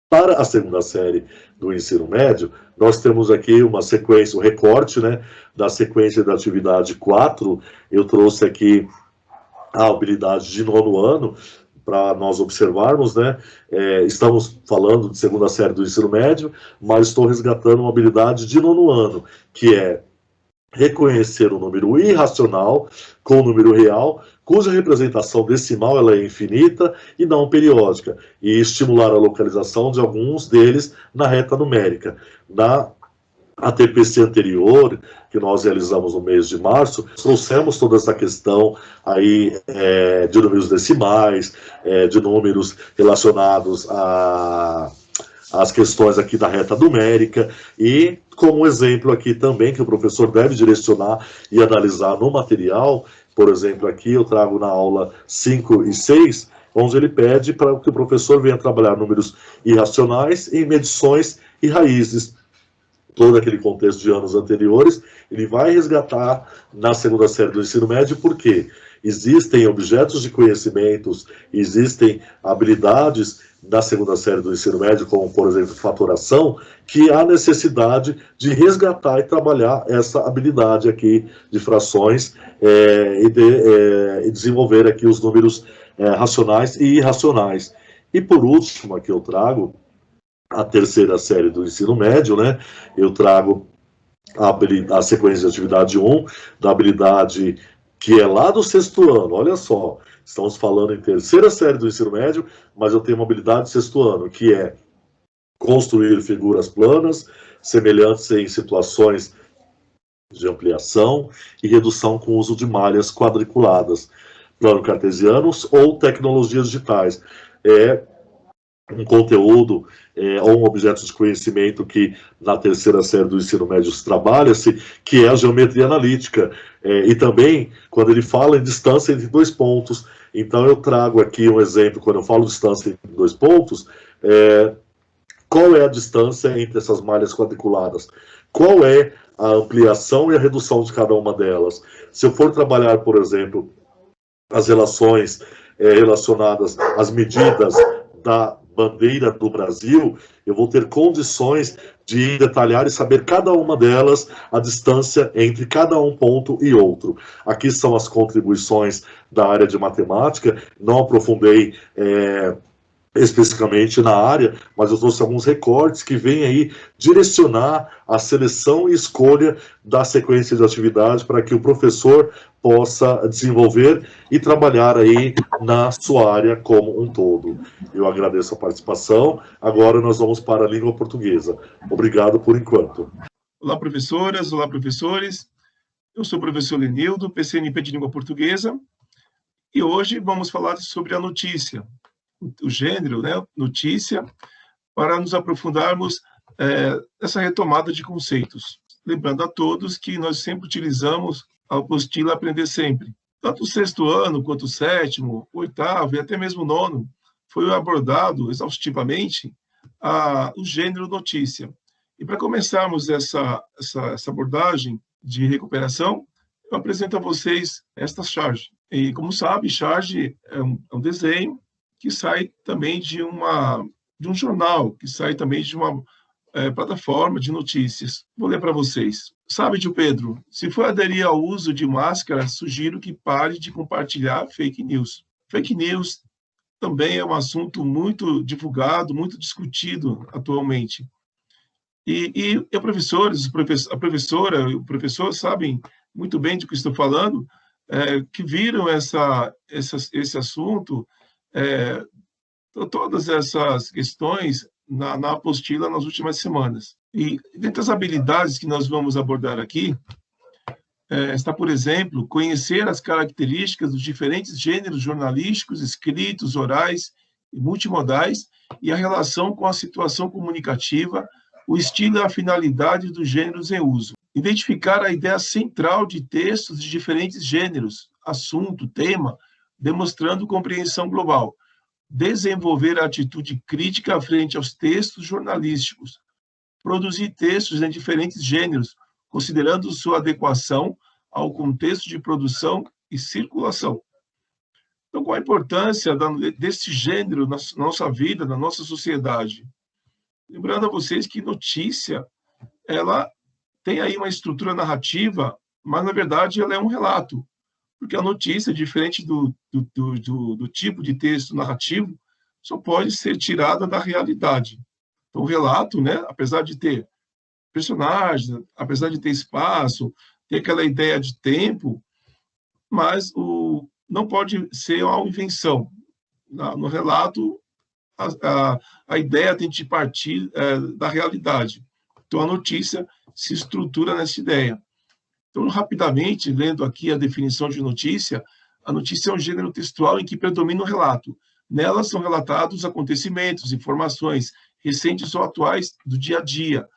Speaker 2: Para a segunda série do ensino médio, nós temos aqui uma sequência, um recorte, né, da sequência da atividade 4. Eu trouxe aqui a habilidade de 9º ano, para nós observarmos, né? Estamos falando de segunda série do ensino médio, mas estou resgatando uma habilidade de 9º ano, que é reconhecer o número irracional com o número real, cuja representação decimal ela é infinita e não periódica, e estimular a localização de alguns deles na reta numérica. Na ATPC anterior, que nós realizamos no mês de março, trouxemos toda essa questão aí de números decimais, de números relacionados às questões aqui da reta numérica, e como exemplo aqui também, que o professor deve direcionar e analisar no material, por exemplo, aqui eu trago na aula 5 e 6, onde ele pede para que o professor venha trabalhar números irracionais em medições e raízes. Todo aquele contexto de anos anteriores, ele vai resgatar na segunda série do ensino médio, por quê? existem objetos de conhecimentos, existem habilidades da segunda série do ensino médio, como, por exemplo, fatoração, que há necessidade de resgatar e trabalhar essa habilidade aqui de frações e desenvolver aqui os números racionais e irracionais. E, por último, aqui eu trago a terceira série do ensino médio, né? Eu trago a sequência de atividade 1, da habilidade que é lá do sexto ano, olha só, estamos falando em terceira série do ensino médio, mas eu tenho uma habilidade de sexto ano, que é construir figuras planas, semelhantes em situações de ampliação e redução com o uso de malhas quadriculadas, plano cartesianos ou tecnologias digitais. É um conteúdo ou um objeto de conhecimento que na terceira série do ensino médio se trabalha-se, que é a geometria analítica, e também quando ele fala em distância entre dois pontos. Então eu trago aqui um exemplo, quando eu falo distância entre dois pontos, qual é a distância entre essas malhas quadriculadas? Qual é a ampliação e a redução de cada uma delas? Se eu for trabalhar, por exemplo, as relações relacionadas às medidas da bandeira do Brasil, eu vou ter condições de detalhar e saber cada uma delas, a distância entre cada um ponto e outro. Aqui são as contribuições da área de matemática, não aprofundei especificamente na área, mas eu trouxe alguns recortes que vêm aí direcionar a seleção e escolha da sequência de atividade para que o professor possa desenvolver e trabalhar aí na sua área como um todo. Eu agradeço a participação. Agora nós vamos para a língua portuguesa. Obrigado por enquanto.
Speaker 5: Olá, professoras, olá, professores. Eu sou o professor Lenildo, PCNP de Língua Portuguesa, e hoje vamos falar sobre a notícia, o gênero, né, notícia, para nos aprofundarmos nessa retomada de conceitos. Lembrando a todos que nós sempre utilizamos a apostila Aprender Sempre. Tanto o sexto ano, quanto o sétimo, o oitavo e até mesmo o nono, foi abordado exaustivamente o gênero notícia. E para começarmos essa abordagem de recuperação, eu apresento a vocês esta charge. E, como sabe, charge é um desenho que sai também de um jornal, que sai também de uma plataforma de notícias. Vou ler para vocês. Sabe, tio Pedro, se for aderir ao uso de máscara, sugiro que pare de compartilhar fake news. Fake news também é um assunto muito divulgado, muito discutido atualmente. E professores, a professora e o professor sabem muito bem do que estou falando, que viram esse assunto, todas essas questões na apostila nas últimas semanas. E dentre as habilidades que nós vamos abordar aqui, está, por exemplo, conhecer as características dos diferentes gêneros jornalísticos, escritos, orais e multimodais, e a relação com a situação comunicativa, o estilo e a finalidade dos gêneros em uso. Identificar a ideia central de textos de diferentes gêneros, assunto, tema, demonstrando compreensão global. Desenvolver a atitude crítica frente aos textos jornalísticos. Produzir textos em diferentes gêneros, considerando sua adequação ao contexto de produção e circulação. Então, qual a importância desse gênero na nossa vida, na nossa sociedade? Lembrando a vocês que notícia, ela tem aí uma estrutura narrativa, mas, na verdade, ela é um relato. Porque a notícia, diferente do tipo de texto narrativo, só pode ser tirada da realidade. Então, o relato, né, apesar de ter personagens, apesar de ter espaço, ter aquela ideia de tempo, mas não pode ser uma invenção. No relato, a ideia tem de partir da realidade. Então, a notícia se estrutura nessa ideia. Então, rapidamente, lendo aqui a definição de notícia, a notícia é um gênero textual em que predomina o relato. Nela são relatados acontecimentos, informações recentes ou atuais do dia a dia.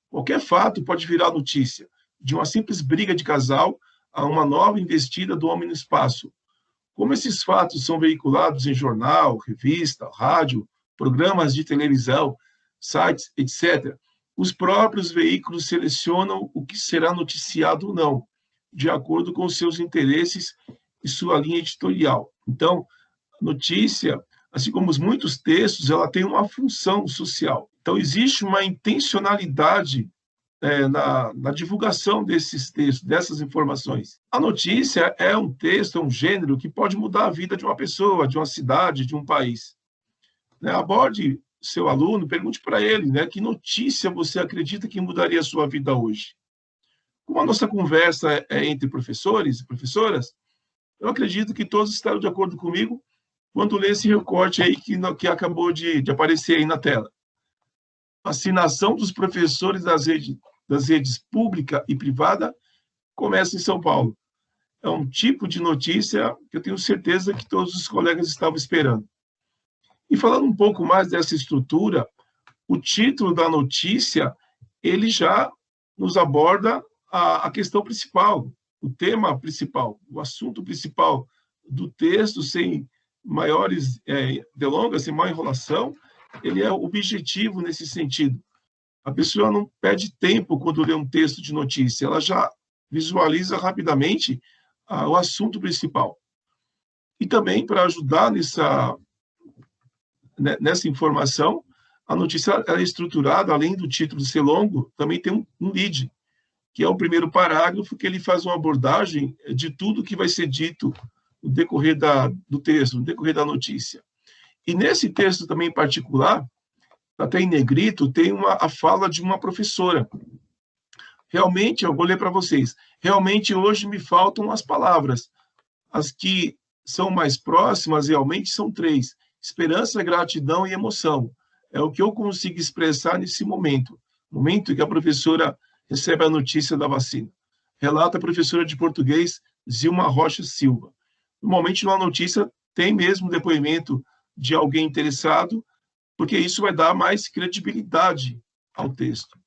Speaker 5: Qualquer fato pode virar notícia, de uma simples briga de casal a uma nova investida do homem no espaço. Como esses fatos são veiculados em jornal, revista, rádio, programas de televisão, sites, etc., os próprios veículos selecionam o que será noticiado ou não, de acordo com seus interesses e sua linha editorial. Então, a notícia, assim como muitos textos, ela tem uma função social. Então, existe uma intencionalidade na divulgação desses textos, dessas informações. A notícia é um texto, é um gênero que pode mudar a vida de uma pessoa, de uma cidade, de um país. Aborde seu aluno, pergunte para ele, que notícia você acredita que mudaria a sua vida hoje? Como a nossa conversa é entre professores e professoras, eu acredito que todos estarão de acordo comigo quando ler esse recorte aí que acabou de aparecer aí na tela. Vacinação dos professores das redes pública e privada começa em São Paulo. É um tipo de notícia que eu tenho certeza que todos os colegas estavam esperando. E falando um pouco mais dessa estrutura, o título da notícia, ele já nos aborda a questão principal, o tema principal, o assunto principal do texto, sem maiores delongas, sem maior enrolação. Ele é objetivo nesse sentido. A pessoa não perde tempo quando lê um texto de notícia, ela já visualiza rapidamente o assunto principal. E também, para ajudar nessa informação, a notícia é estruturada, além do título ser longo, também tem um lead, que é o primeiro parágrafo, que ele faz uma abordagem de tudo que vai ser dito no decorrer do texto, no decorrer da notícia. E nesse texto também em particular, até em negrito, tem a fala de uma professora. Realmente, eu vou ler para vocês, realmente hoje me faltam as palavras. As que são mais próximas, realmente, são 3. Esperança, gratidão e emoção. É o que eu consigo expressar nesse momento. Momento em que a professora recebe a notícia da vacina. Relata a professora de português, Zilma Rocha Silva. Normalmente, numa notícia, tem mesmo depoimento de alguém interessado, porque isso vai dar mais credibilidade ao texto.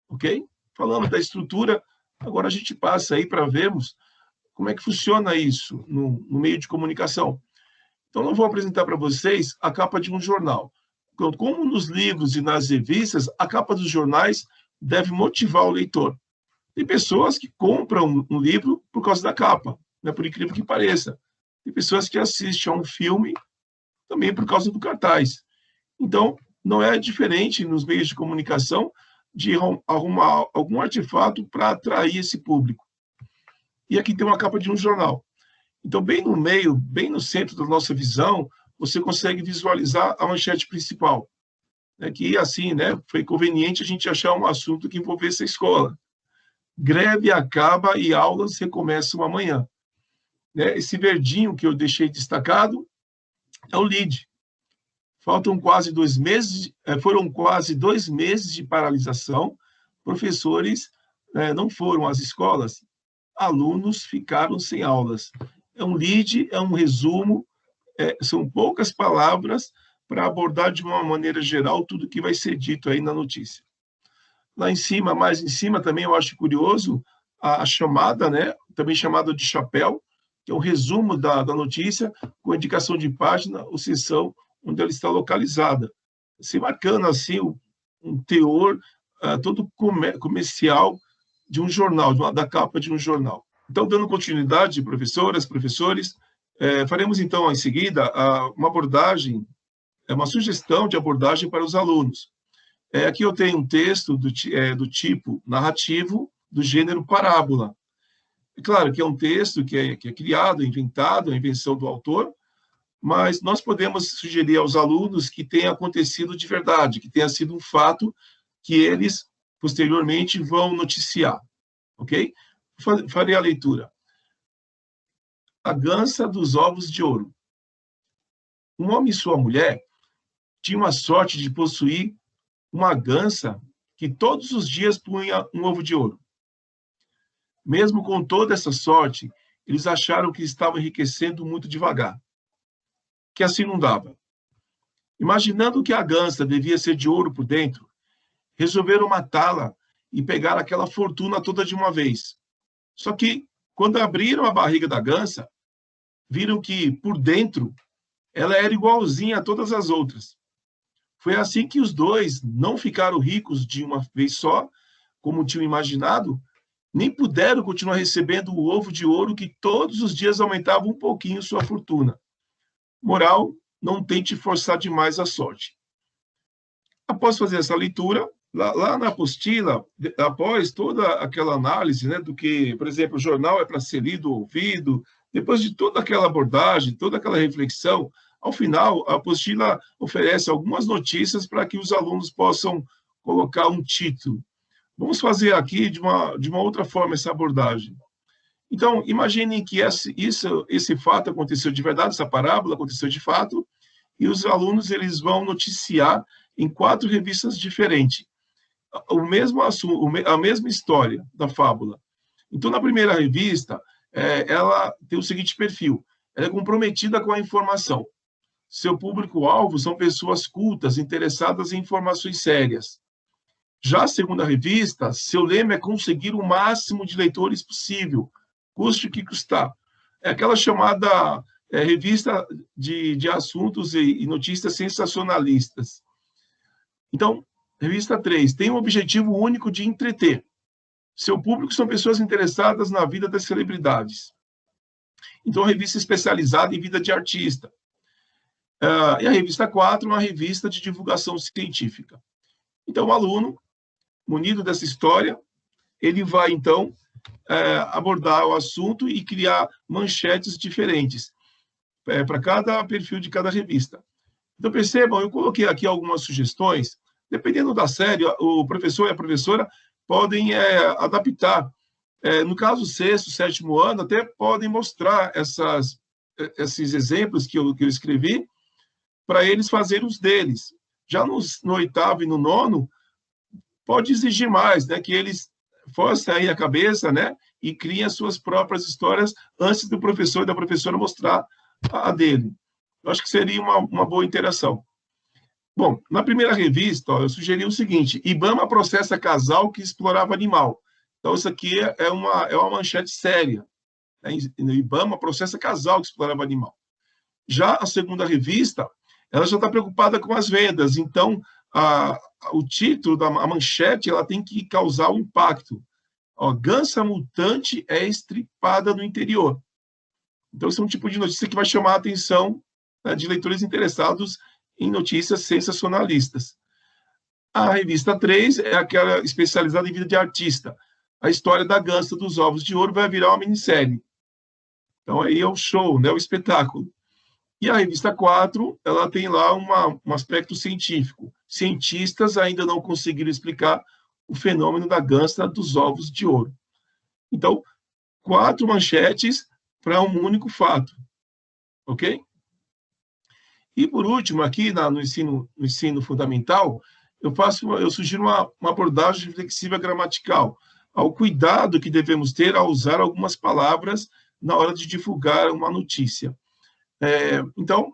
Speaker 5: Ok? Falando da estrutura, agora a gente passa aí para vermos como é que funciona isso no meio de comunicação. Então, eu vou apresentar para vocês a capa de um jornal. Como nos livros e nas revistas, a capa dos jornais deve motivar o leitor. Tem pessoas que compram um livro por causa da capa, por incrível que pareça. Tem pessoas que assistem a um filme também por causa do cartaz. Então, não é diferente nos meios de comunicação de arrumar algum artefato para atrair esse público. E aqui tem uma capa de um jornal. Então, bem no meio, bem no centro da nossa visão, você consegue visualizar a manchete principal. Que, assim, foi conveniente a gente achar um assunto que envolvesse a escola. Greve acaba e aulas recomeçam amanhã. Esse verdinho que eu deixei destacado é o lead. Foram quase 2 meses de paralisação. Professores não foram às escolas. Alunos ficaram sem aulas. É um lead, é um resumo, são poucas palavras para abordar de uma maneira geral tudo que vai ser dito aí na notícia. Lá em cima, mais em cima, também eu acho curioso a chamada, também chamada de chapéu, que é um resumo da notícia, com indicação de página ou seção onde ela está localizada. Se marcando assim um teor todo comercial de um jornal, da capa de um jornal. Então, dando continuidade, professoras, professores, faremos então, em seguida, uma abordagem, uma sugestão de abordagem para os alunos. Aqui eu tenho um texto do tipo narrativo, do gênero parábola. É claro que é um texto que é criado, inventado, a invenção do autor, mas nós podemos sugerir aos alunos que tenha acontecido de verdade, que tenha sido um fato que eles, posteriormente, vão noticiar. Ok? Farei a leitura. A gança dos ovos de ouro. Um homem e sua mulher tinham a sorte de possuir uma gança que todos os dias punha um ovo de ouro. Mesmo com toda essa sorte, eles acharam que estavam enriquecendo muito devagar, que assim não dava. Imaginando que a gança devia ser de ouro por dentro, resolveram matá-la e pegar aquela fortuna toda de uma vez. Só que, quando abriram a barriga da gança, viram que, por dentro, ela era igualzinha a todas as outras. Foi assim que os dois não ficaram ricos de uma vez só, como tinham imaginado, nem puderam continuar recebendo o ovo de ouro que todos os dias aumentava um pouquinho sua fortuna. Moral, não tente forçar demais a sorte. Após fazer essa leitura, lá na apostila, após toda aquela análise, né, do que, por exemplo, o jornal é para ser lido ou ouvido, depois de toda aquela abordagem, toda aquela reflexão, ao final, a apostila oferece algumas notícias para que os alunos possam colocar um título. Vamos fazer aqui de uma outra forma essa abordagem. Então, imaginem que esse fato aconteceu de verdade, essa parábola aconteceu de fato, e os alunos eles vão noticiar em 4 revistas diferentes o mesmo assunto, a mesma história da fábula. Então, na primeira revista, ela tem o seguinte perfil: ela é comprometida com a informação. Seu público-alvo são pessoas cultas, interessadas em informações sérias. Já a segunda revista, seu lema é conseguir o máximo de leitores possível, custe o que custar. É aquela chamada revista de assuntos e notícias sensacionalistas. Então, revista 3, tem um objetivo único de entreter. Seu público são pessoas interessadas na vida das celebridades. Então, revista especializada em vida de artista. E a revista 4, uma revista de divulgação científica. Então, o aluno, munido dessa história, ele vai, então, abordar o assunto e criar manchetes diferentes para cada perfil de cada revista. Então, percebam, eu coloquei aqui algumas sugestões. Dependendo da série, o professor e a professora podem adaptar. No caso, 6º, 7º ano, até podem mostrar esses exemplos que eu escrevi para eles fazerem os deles. Já no 8º e no 9º, pode exigir mais, né, que eles forcem aí a cabeça, né, e criem as suas próprias histórias antes do professor e da professora mostrar a dele. Eu acho que seria uma boa interação. Bom, na primeira revista, eu sugeri o seguinte: IBAMA processa casal que explorava animal. Então, isso aqui é uma manchete séria. Né? IBAMA processa casal que explorava animal. Já a segunda revista, ela já está preocupada com as vendas. Então, o título, a manchete, ela tem que causar um impacto. Gansa mutante é estripada no interior. Então, esse é um tipo de notícia que vai chamar a atenção, né, de leitores interessados em notícias sensacionalistas. A revista 3 é aquela especializada em vida de artista. A história da gansa dos ovos de ouro vai virar uma minissérie. Então, aí é o show, né, o espetáculo. E a revista 4, ela tem lá um aspecto científico. Cientistas ainda não conseguiram explicar o fenômeno da gansa dos ovos de ouro. Então, 4 manchetes para um único fato. Ok? E, por último, aqui no ensino fundamental, eu sugiro uma abordagem reflexiva gramatical, ao cuidado que devemos ter ao usar algumas palavras na hora de divulgar uma notícia. Então,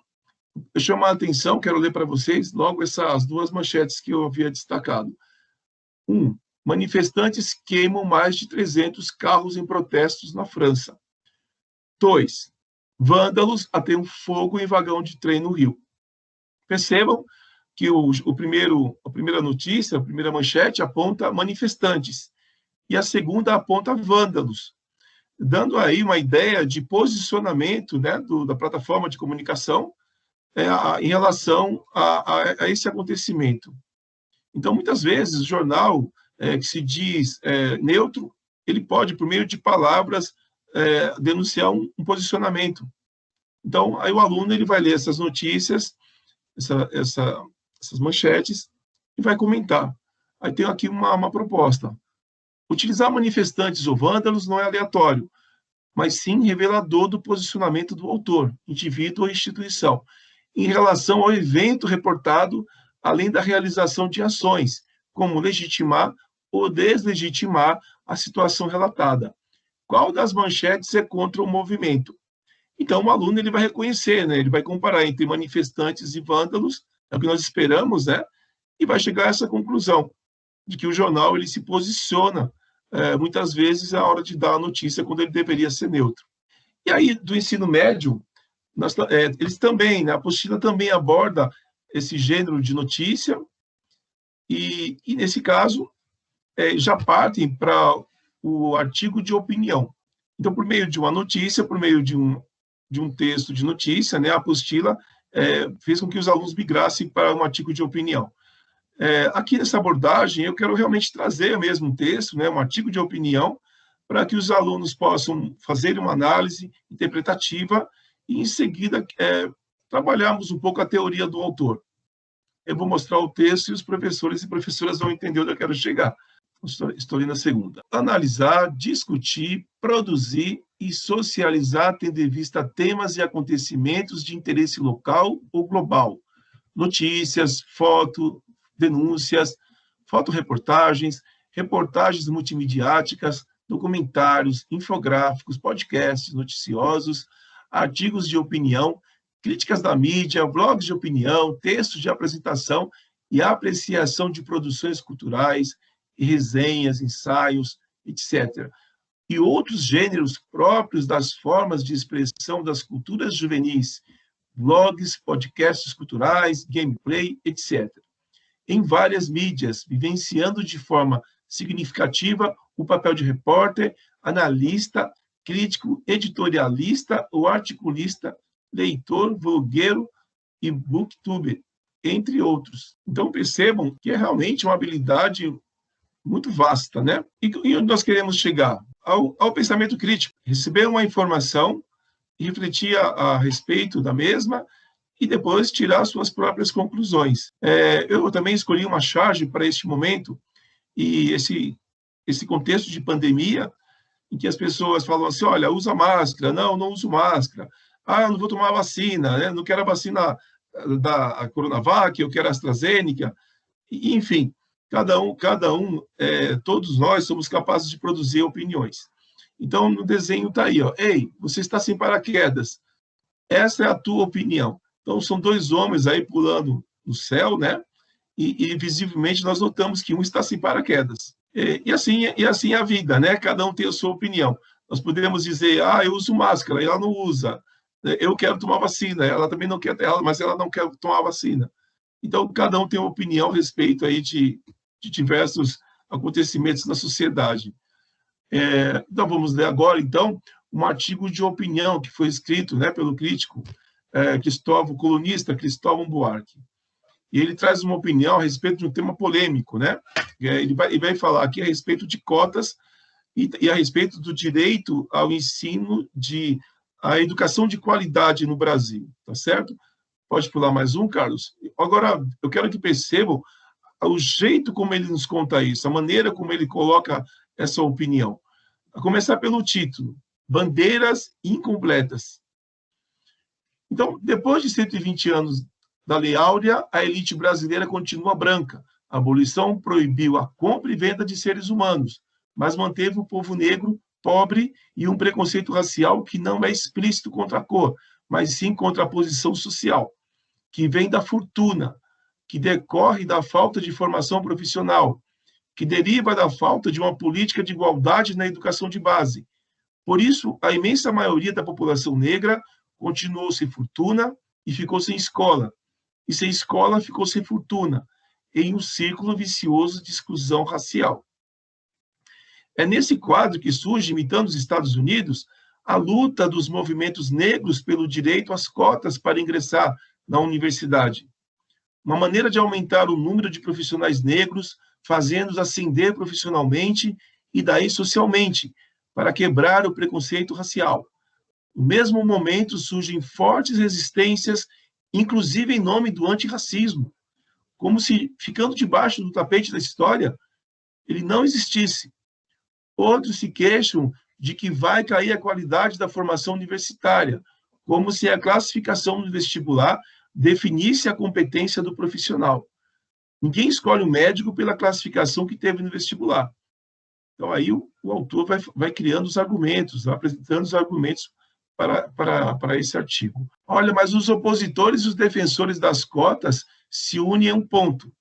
Speaker 5: eu chamo a atenção, quero ler para vocês logo essas 2 manchetes que eu havia destacado. 1. Manifestantes queimam mais de 300 carros em protestos na França. 2. Vândalos ateiam fogo em vagão de trem no Rio. Percebam que a primeira notícia, a primeira manchete aponta manifestantes e a segunda aponta vândalos, dando aí uma ideia de posicionamento, né, da plataforma de comunicação em relação a esse acontecimento. Então, muitas vezes, o jornal que se diz neutro, ele pode, por meio de palavras, denunciar um posicionamento. Então, aí o aluno ele vai ler essas notícias, essas manchetes, e vai comentar. Aí tem aqui uma proposta. Utilizar manifestantes ou vândalos não é aleatório, mas sim revelador do posicionamento do autor, indivíduo ou instituição, em relação ao evento reportado, além da realização de ações, como legitimar ou deslegitimar a situação relatada. Qual das manchetes é contra o movimento? Então, o aluno ele vai reconhecer, né? Ele vai comparar entre manifestantes e vândalos, é o que nós esperamos, né? E vai chegar a essa conclusão, de que o jornal ele se posiciona, muitas vezes, na hora de dar a notícia, quando ele deveria ser neutro. E aí, do ensino médio, eles também, né? A apostila também aborda esse gênero de notícia, e nesse caso, já partem para o artigo de opinião. Então, por meio de uma notícia, por meio de um texto de notícia, né, a apostila fez com que os alunos migrassem para um artigo de opinião. Aqui nessa abordagem, eu quero realmente trazer mesmo um texto, né, um artigo de opinião, para que os alunos possam fazer uma análise interpretativa e, em seguida, trabalharmos um pouco a teoria do autor. Eu vou mostrar o texto e os professores e professoras vão entender onde eu quero chegar. Estou ali na segunda. Analisar, discutir, produzir e socializar tendo em vista temas e acontecimentos de interesse local ou global. Notícias, denúncias, fotoreportagens, reportagens multimediáticas, documentários, infográficos, podcasts noticiosos, artigos de opinião, críticas da mídia, blogs de opinião, textos de apresentação e apreciação de produções culturais, resenhas, ensaios, etc. E outros gêneros próprios das formas de expressão das culturas juvenis, blogs, podcasts culturais, gameplay, etc. Em várias mídias, vivenciando de forma significativa o papel de repórter, analista, crítico, editorialista ou articulista, leitor, blogueiro e booktuber, entre outros. Então, percebam que é realmente uma habilidade muito vasta, né? E onde nós queremos chegar? Ao pensamento crítico. Receber uma informação, refletir a respeito da mesma e depois tirar suas próprias conclusões. Eu também escolhi uma charge para este momento e esse contexto de pandemia, em que as pessoas falam assim, olha, usa máscara, não uso máscara, eu não vou tomar a vacina, né? Não quero a vacina da Coronavac, eu quero a AstraZeneca, e, enfim, todos nós somos capazes de produzir opiniões. Então, no desenho está aí, ó, ei, você está sem paraquedas, essa é a tua opinião. Então, são dois homens aí pulando no céu, né? E visivelmente nós notamos que um está sem paraquedas. E assim é a vida, né? Cada um tem a sua opinião. Nós podemos dizer, eu uso máscara, ela não usa. Eu quero tomar vacina, ela também não quer, mas ela não quer tomar vacina. Então, cada um tem uma opinião a respeito aí de diversos acontecimentos na sociedade. Então, vamos ler agora, então, um artigo de opinião que foi escrito, né, pelo crítico, colunista Cristóvão Buarque. E ele traz uma opinião a respeito de um tema polêmico, né? Ele vai falar aqui a respeito de cotas e a respeito do direito ao ensino a educação de qualidade no Brasil, tá certo? Pode pular mais um, Carlos? Agora, eu quero que percebam o jeito como ele nos conta isso, a maneira como ele coloca essa opinião. A começar pelo título, Bandeiras Incompletas. Então, depois de 120 anos da Lei Áurea, a elite brasileira continua branca. A abolição proibiu a compra e venda de seres humanos, mas manteve o povo negro pobre e um preconceito racial que não é explícito contra a cor, mas sim contra a posição social, que vem da fortuna, que decorre da falta de formação profissional, que deriva da falta de uma política de igualdade na educação de base. Por isso, a imensa maioria da população negra continuou sem fortuna e ficou sem escola, e sem escola ficou sem fortuna, em um círculo vicioso de exclusão racial. É nesse quadro que surge, imitando os Estados Unidos, a luta dos movimentos negros pelo direito às cotas para ingressar na universidade. Uma maneira de aumentar o número de profissionais negros, fazendo-os ascender profissionalmente e daí socialmente, para quebrar o preconceito racial. No mesmo momento surgem fortes resistências, inclusive em nome do antirracismo, como se, ficando debaixo do tapete da história, ele não existisse. Outros se queixam de que vai cair a qualidade da formação universitária, como se a classificação no vestibular definisse a competência do profissional. Ninguém escolhe um médico pela classificação que teve no vestibular. Então, aí o autor vai criando os argumentos, apresentando os argumentos para esse artigo. Olha, mas os opositores e os defensores das cotas se unem em um ponto.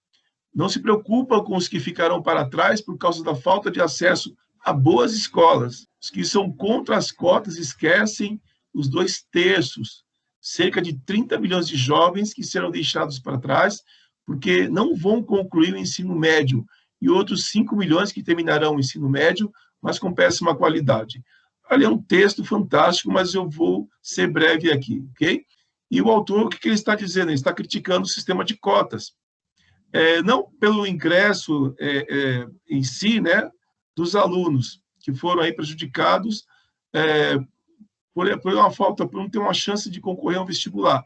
Speaker 5: Não se preocupam com os que ficarão para trás por causa da falta de acesso a boas escolas. Os que são contra as cotas esquecem os 2/3, cerca de 30 milhões de jovens que serão deixados para trás porque não vão concluir o ensino médio e outros 5 milhões que terminarão o ensino médio mas com péssima qualidade. Ali é um texto fantástico, mas eu vou ser breve aqui, ok? E o autor, o que ele está dizendo? Ele está criticando o sistema de cotas. Não pelo ingresso em si, né, dos alunos, que foram aí prejudicados por uma falta, por não ter uma chance de concorrer ao vestibular,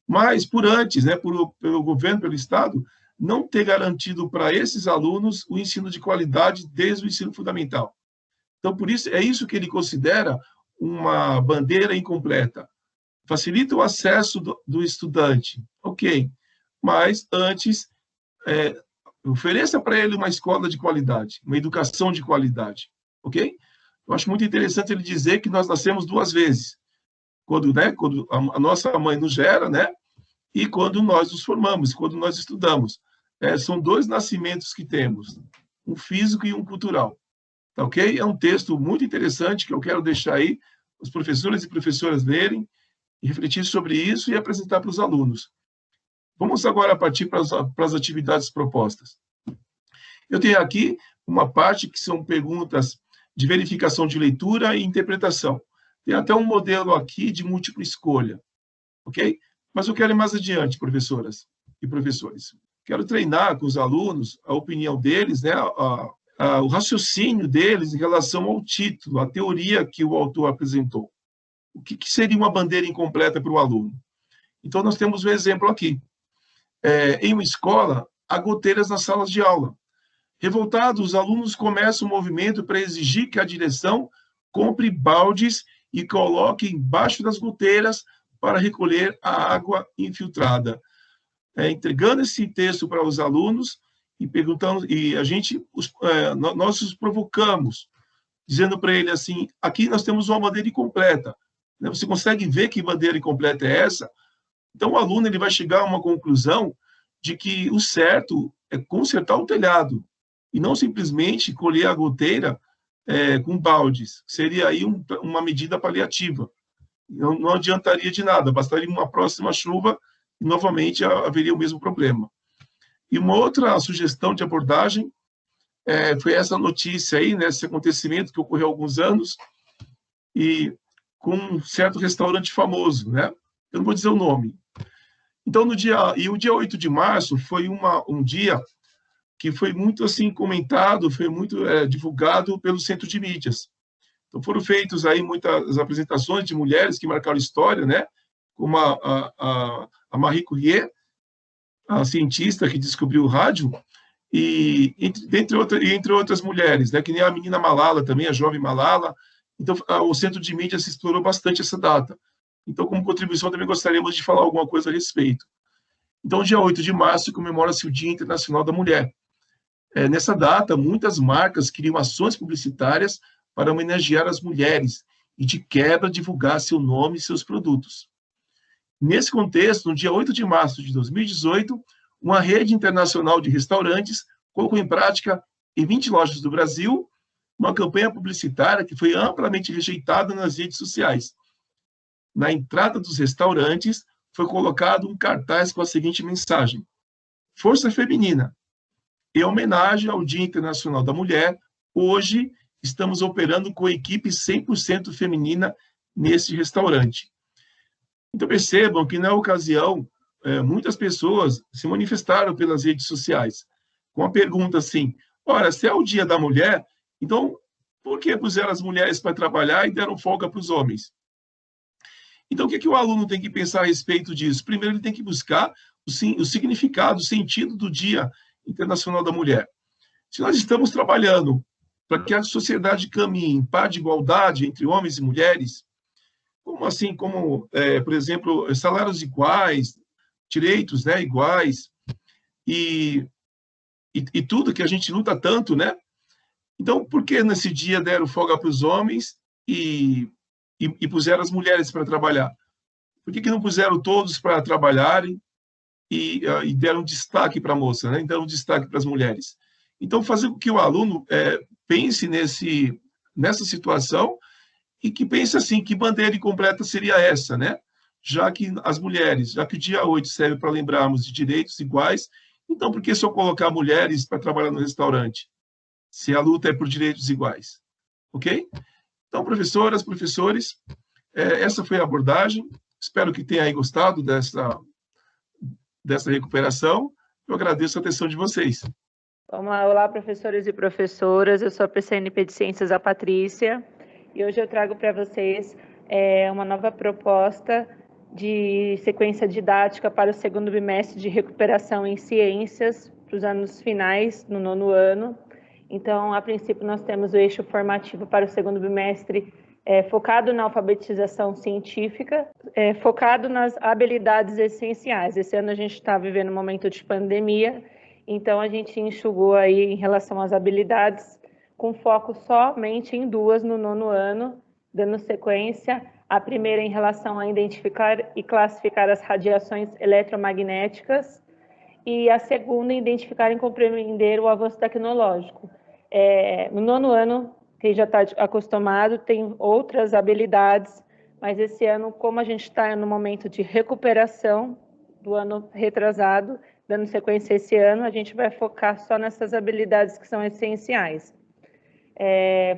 Speaker 5: mas por antes, né, pelo governo, pelo Estado, não ter garantido para esses alunos o ensino de qualidade desde o ensino fundamental. Então, por isso, é isso que ele considera uma bandeira incompleta. Facilita o acesso do estudante, ok, mas antes ofereça para ele uma escola de qualidade, uma educação de qualidade, ok? Eu acho muito interessante ele dizer que nós nascemos duas vezes, quando a nossa mãe nos gera, né, e quando nós nos formamos, quando nós estudamos. São dois nascimentos que temos, um físico e um cultural, tá ok? É um texto muito interessante que eu quero deixar aí, os professores e professoras lerem, e refletir sobre isso e apresentar para os alunos. Vamos agora partir para as atividades propostas. Eu tenho aqui uma parte que são perguntas de verificação de leitura e interpretação. Tem até um modelo aqui de múltipla escolha, ok? Mas eu quero ir mais adiante, professoras e professores. Quero treinar com os alunos a opinião deles, né, o raciocínio deles em relação ao título, a teoria que o autor apresentou. O que seria uma bandeira incompleta para o aluno? Então, nós temos um exemplo aqui. Em uma escola, há goteiras nas salas de aula. Revoltados, os alunos começam um movimento para exigir que a direção compre baldes e coloque embaixo das goteiras para recolher a água infiltrada. Entregando esse texto para os alunos e perguntando, e nós os provocamos, dizendo para ele assim: aqui nós temos uma bandeira incompleta. Você consegue ver que bandeira incompleta é essa? Então, o aluno ele vai chegar a uma conclusão de que o certo é consertar o telhado e não simplesmente colher a goteira com baldes. Seria aí uma medida paliativa. Não adiantaria de nada, bastaria uma próxima chuva e, novamente, haveria o mesmo problema. E uma outra sugestão de abordagem foi essa notícia aí, né, esse acontecimento que ocorreu há alguns anos, e com um certo restaurante famoso, né? Eu não vou dizer o nome. Então, o dia 8 de março foi um dia que foi muito assim comentado, foi muito divulgado pelo Centro de Mídias. Então, foram feitas aí muitas apresentações de mulheres que marcaram história, né? Como a Marie Curie, a cientista que descobriu o rádio, e entre outras mulheres, né? Que nem a menina Malala também, a jovem Malala. Então, o Centro de Mídias explorou bastante essa data. Então, como contribuição, também gostaríamos de falar alguma coisa a respeito. Então, dia 8 de março, comemora-se o Dia Internacional da Mulher. Nessa data, muitas marcas criam ações publicitárias para homenagear as mulheres e, de quebra, divulgar seu nome e seus produtos. Nesse contexto, no dia 8 de março de 2018, uma rede internacional de restaurantes colocou em prática, em 20 lojas do Brasil, uma campanha publicitária que foi amplamente rejeitada nas redes sociais. Na entrada dos restaurantes, foi colocado um cartaz com a seguinte mensagem: Força Feminina. Em homenagem ao Dia Internacional da Mulher, hoje estamos operando com equipe 100% feminina neste restaurante. Então, percebam que, na ocasião, muitas pessoas se manifestaram pelas redes sociais, com a pergunta assim: ora, se é o Dia da Mulher, então por que puseram as mulheres para trabalhar e deram folga para os homens? Então, o que o aluno tem que pensar a respeito disso? Primeiro, ele tem que buscar o significado, o sentido do Dia Internacional da Mulher. Se nós estamos trabalhando para que a sociedade caminhe em paz de igualdade entre homens e mulheres, por exemplo, salários iguais, direitos, né, iguais, e tudo que a gente luta tanto, né? Então, por que nesse dia deram folga para os homens e puseram as mulheres para trabalhar? Por que não puseram todos para trabalharem e deram destaque para a moça, né? Deram destaque para as mulheres? Então, fazer com que o aluno pense nessa situação e que pense assim, que bandeira incompleta seria essa, né? Já que o dia 8 serve para lembrarmos de direitos iguais, então por que só colocar mulheres para trabalhar no restaurante, se a luta é por direitos iguais? ok? Então, professoras, professores, essa foi a abordagem. Espero que tenham aí gostado dessa recuperação. Eu agradeço a atenção de vocês.
Speaker 4: Vamos lá, olá, professores e professoras. Eu sou a PCNP de Ciências, a Patrícia, e hoje eu trago para vocês uma nova proposta de sequência didática para o segundo bimestre de recuperação em ciências, para os anos finais, no 9º ano. Então, a princípio, nós temos o eixo formativo para o segundo bimestre focado na alfabetização científica, focado nas habilidades essenciais. Esse ano a gente está vivendo um momento de pandemia, então a gente enxugou aí em relação às habilidades, com foco somente em 2 no 9º ano, dando sequência. A primeira em relação a identificar e classificar as radiações eletromagnéticas, e a segunda em identificar e compreender o avanço tecnológico. No 9º ano, quem já está acostumado, tem outras habilidades, mas esse ano, como a gente está no momento de recuperação do ano retrasado, dando sequência esse ano, a gente vai focar só nessas habilidades que são essenciais.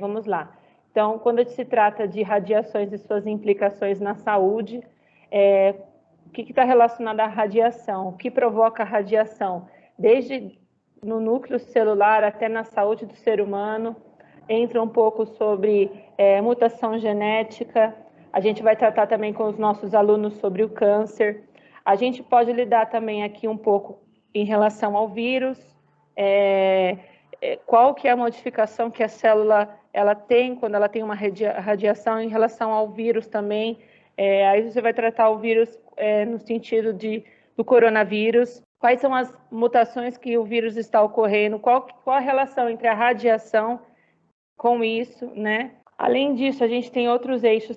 Speaker 4: Vamos lá. Então, quando se trata de radiações e suas implicações na saúde, o que está relacionado à radiação? O que provoca a radiação? Desde no núcleo celular até na saúde do ser humano, entra um pouco sobre mutação genética. A gente vai tratar também com os nossos alunos sobre o câncer. A gente pode lidar também aqui um pouco em relação ao vírus, qual que é a modificação que a célula ela tem quando ela tem uma radiação em relação ao vírus também. Aí você vai tratar o vírus no sentido do coronavírus. Quais são as mutações que o vírus está ocorrendo? Qual a relação entre a radiação com isso, né? Além disso, a gente tem outros eixos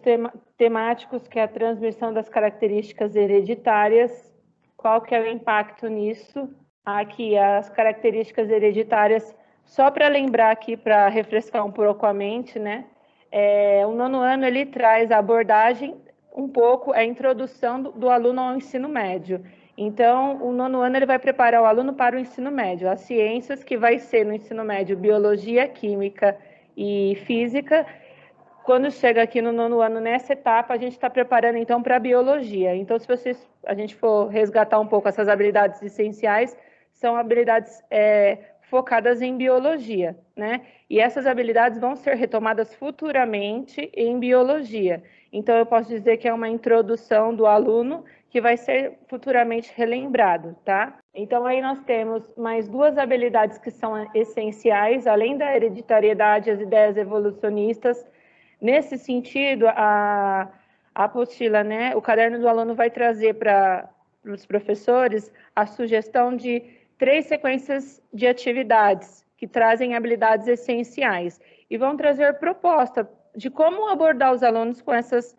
Speaker 4: temáticos, que é a transmissão das características hereditárias. Qual que é o impacto nisso? Aqui, as características hereditárias, só para lembrar aqui, para refrescar um pouco a mente, né? O 9º ano, ele traz a abordagem, um pouco, a introdução do aluno ao ensino médio. Então, o 9º ano, ele vai preparar o aluno para o ensino médio. As ciências, que vai ser no ensino médio biologia, química e física. Quando chega aqui no 9º ano, nessa etapa, a gente está preparando, então, para a biologia. Então, se a gente for resgatar um pouco essas habilidades essenciais, são habilidades focadas em biologia, né? E essas habilidades vão ser retomadas futuramente em biologia. Então, eu posso dizer que é uma introdução do aluno que vai ser futuramente relembrado, tá? Então, aí nós temos mais 2 habilidades que são essenciais, além da hereditariedade e as ideias evolucionistas. Nesse sentido, a apostila, né, o caderno do aluno vai trazer para os professores a sugestão de 3 sequências de atividades que trazem habilidades essenciais e vão trazer proposta de como abordar os alunos com essas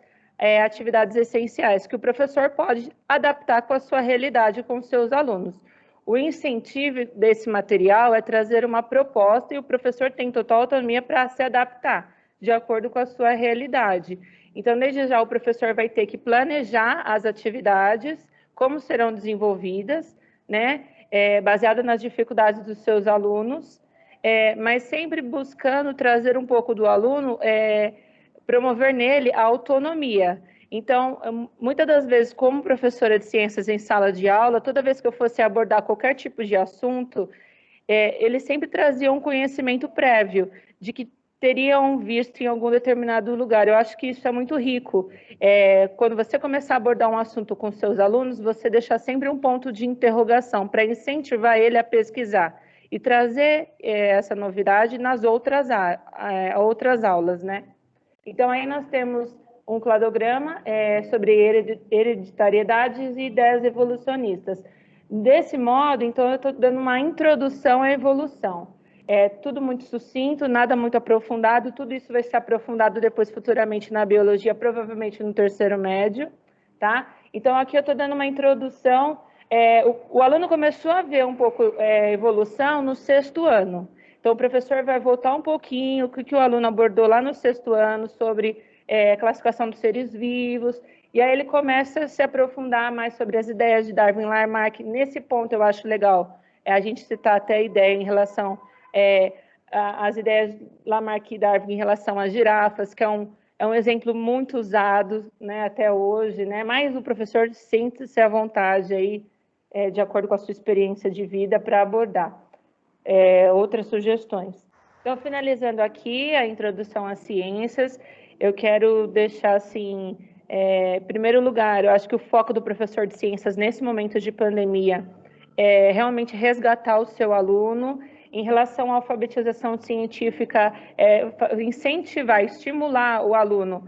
Speaker 4: atividades essenciais, que o professor pode adaptar com a sua realidade com os seus alunos. O incentivo desse material é trazer uma proposta e o professor tem total autonomia para se adaptar de acordo com a sua realidade. Então, desde já, o professor vai ter que planejar as atividades, como serão desenvolvidas, né, baseado nas dificuldades dos seus alunos, mas sempre buscando trazer um pouco do aluno, promover nele a autonomia. Então, muitas das vezes, como professora de ciências em sala de aula, toda vez que eu fosse abordar qualquer tipo de assunto, eles sempre traziam um conhecimento prévio de que teriam visto em algum determinado lugar. Eu acho que isso é muito rico. Quando você começar a abordar um assunto com seus alunos, você deixar sempre um ponto de interrogação para incentivar ele a pesquisar e trazer essa novidade nas outras aulas, né? Então, aí nós temos um cladograma sobre hereditariedades e ideias evolucionistas. Desse modo, então, eu estou dando uma introdução à evolução. Tudo muito sucinto, nada muito aprofundado, tudo isso vai ser aprofundado depois futuramente na biologia, provavelmente no 3º médio, tá? Então, aqui eu estou dando uma introdução, o aluno começou a ver um pouco evolução no 6º ano. Então, o professor vai voltar um pouquinho, o que o aluno abordou lá no 6º ano sobre classificação dos seres vivos, e aí ele começa a se aprofundar mais sobre as ideias de Darwin Lamarck. Nesse ponto, eu acho legal a gente citar até a ideia em relação as ideias Lamarck e Darwin em relação às girafas, que é um exemplo muito usado, né, até hoje, né, mas o professor sente-se à vontade aí, de acordo com a sua experiência de vida, para abordar outras sugestões. Então, finalizando aqui a introdução às ciências, eu quero deixar, assim, em primeiro lugar, eu acho que o foco do professor de ciências nesse momento de pandemia é realmente resgatar o seu aluno em relação à alfabetização científica, incentivar, estimular o aluno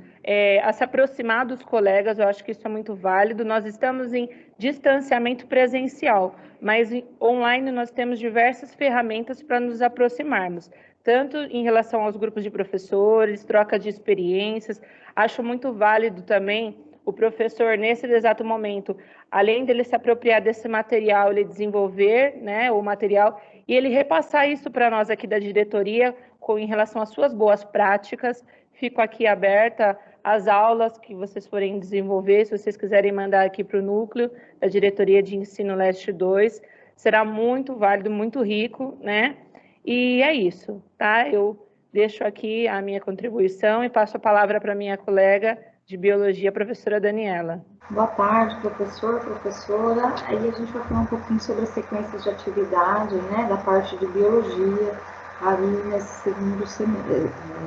Speaker 4: a se aproximar dos colegas. Eu acho que isso é muito válido. Nós estamos em distanciamento presencial, mas online nós temos diversas ferramentas para nos aproximarmos, tanto em relação aos grupos de professores, troca de experiências. Acho muito válido também o professor, nesse exato momento, além dele se apropriar desse material, ele desenvolver, né, o material, e ele repassar isso para nós aqui da diretoria, em relação às suas boas práticas. Fico aqui aberta às aulas que vocês forem desenvolver, se vocês quiserem mandar aqui para o núcleo da Diretoria de Ensino Leste 2, será muito válido, muito rico, né? E é isso, tá? Eu deixo aqui a minha contribuição e passo a palavra para a minha colega de Biologia, professora Daniela.
Speaker 3: Boa tarde, professor, professora. Aí a gente vai falar um pouquinho sobre as sequências de atividade, né, da parte de Biologia, ali nesse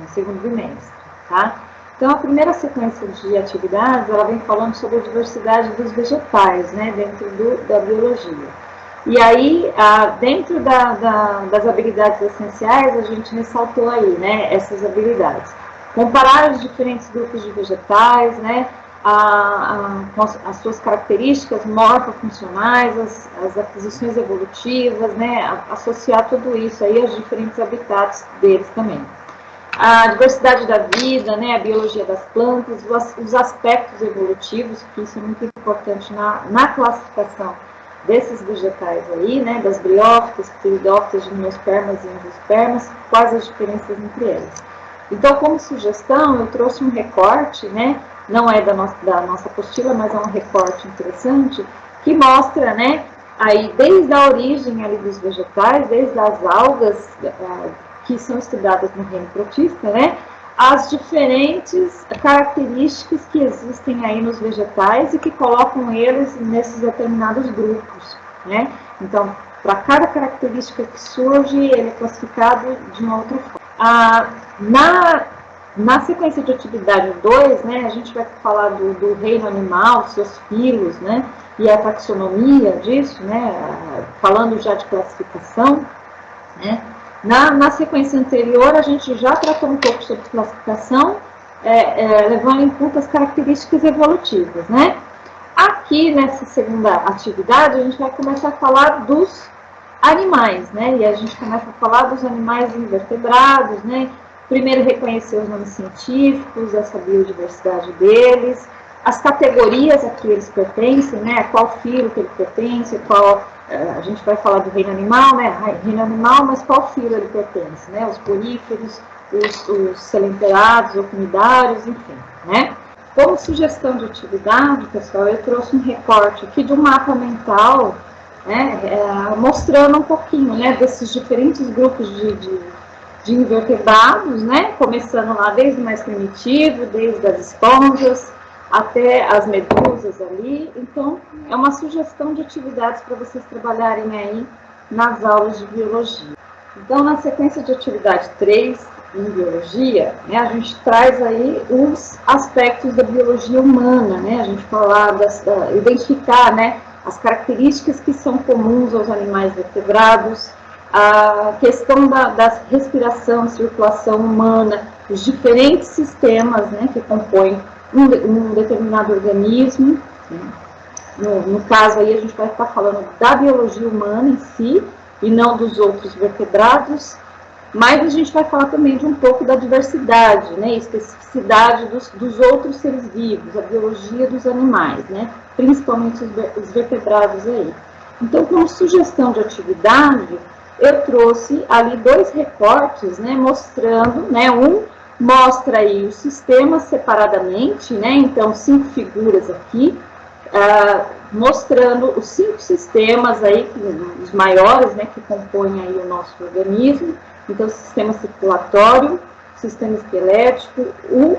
Speaker 3: segundo bimestre, tá? Então, a primeira sequência de atividades, ela vem falando sobre a diversidade dos vegetais, né, dentro da Biologia. E aí, dentro das habilidades essenciais, a gente ressaltou aí, né, essas habilidades. Comparar os diferentes grupos de vegetais, né, com as suas características morfofuncionais, as aquisições evolutivas, né, associar tudo isso aí aos diferentes habitats deles também. A diversidade da vida, né, a biologia das plantas, os aspectos evolutivos, que isso é muito importante na classificação desses vegetais aí, né, das briófitas, pteridófitas, gimnospermas e angiospermas, quais as diferenças entre elas. Então, como sugestão, eu trouxe um recorte, né, não é da nossa apostila, mas é um recorte interessante, que mostra, né, aí desde a origem ali dos vegetais, desde as algas que são estudadas no reino protista, né, as diferentes características que existem aí nos vegetais e que colocam eles nesses determinados grupos, né. Então, para cada característica que surge, ele é classificado de uma outra forma. Na sequência de atividade 2, né, a gente vai falar do reino animal, seus filos, né, e a taxonomia disso, né, falando já de classificação, né. Na sequência anterior, a gente já tratou um pouco sobre classificação, levando em conta as características evolutivas, né. Aqui, nessa segunda atividade, a gente vai começar a falar dos animais, né, e a gente começa a falar dos animais invertebrados, né. Primeiro, reconhecer os nomes científicos, essa biodiversidade deles, as categorias a que eles pertencem, né, a qual filo que ele pertence, a gente vai falar do reino animal, né, reino animal, mas qual filo ele pertence, né, os poríferos, os selenterados, oquinidários, enfim, né. Como sugestão de atividade, pessoal, eu trouxe um recorte aqui do mapa mental, né, mostrando um pouquinho, né, desses diferentes grupos de invertebrados, né, começando lá desde o mais primitivo, desde as esponjas até as medusas ali. Então, é uma sugestão de atividades para vocês trabalharem aí nas aulas de biologia. Então, na sequência de atividade 3, em biologia, né, a gente traz aí os aspectos da biologia humana, né, a gente falar, identificar, né, as características que são comuns aos animais vertebrados, a questão da respiração, circulação humana, os diferentes sistemas, né, que compõem um determinado organismo, né. No caso aí a gente vai estar falando da biologia humana em si, e não dos outros vertebrados, mas a gente vai falar também de um pouco da diversidade, né, especificidade dos outros seres vivos, a biologia dos animais, né, principalmente os vertebrados aí. Então, como sugestão de atividade, eu trouxe ali 2 recortes, né, mostrando, né, um mostra aí os sistemas separadamente, né, então 5 figuras aqui, mostrando os 5 sistemas aí, os maiores, né, que compõem aí o nosso organismo. Então, o sistema circulatório, o sistema esquelético, o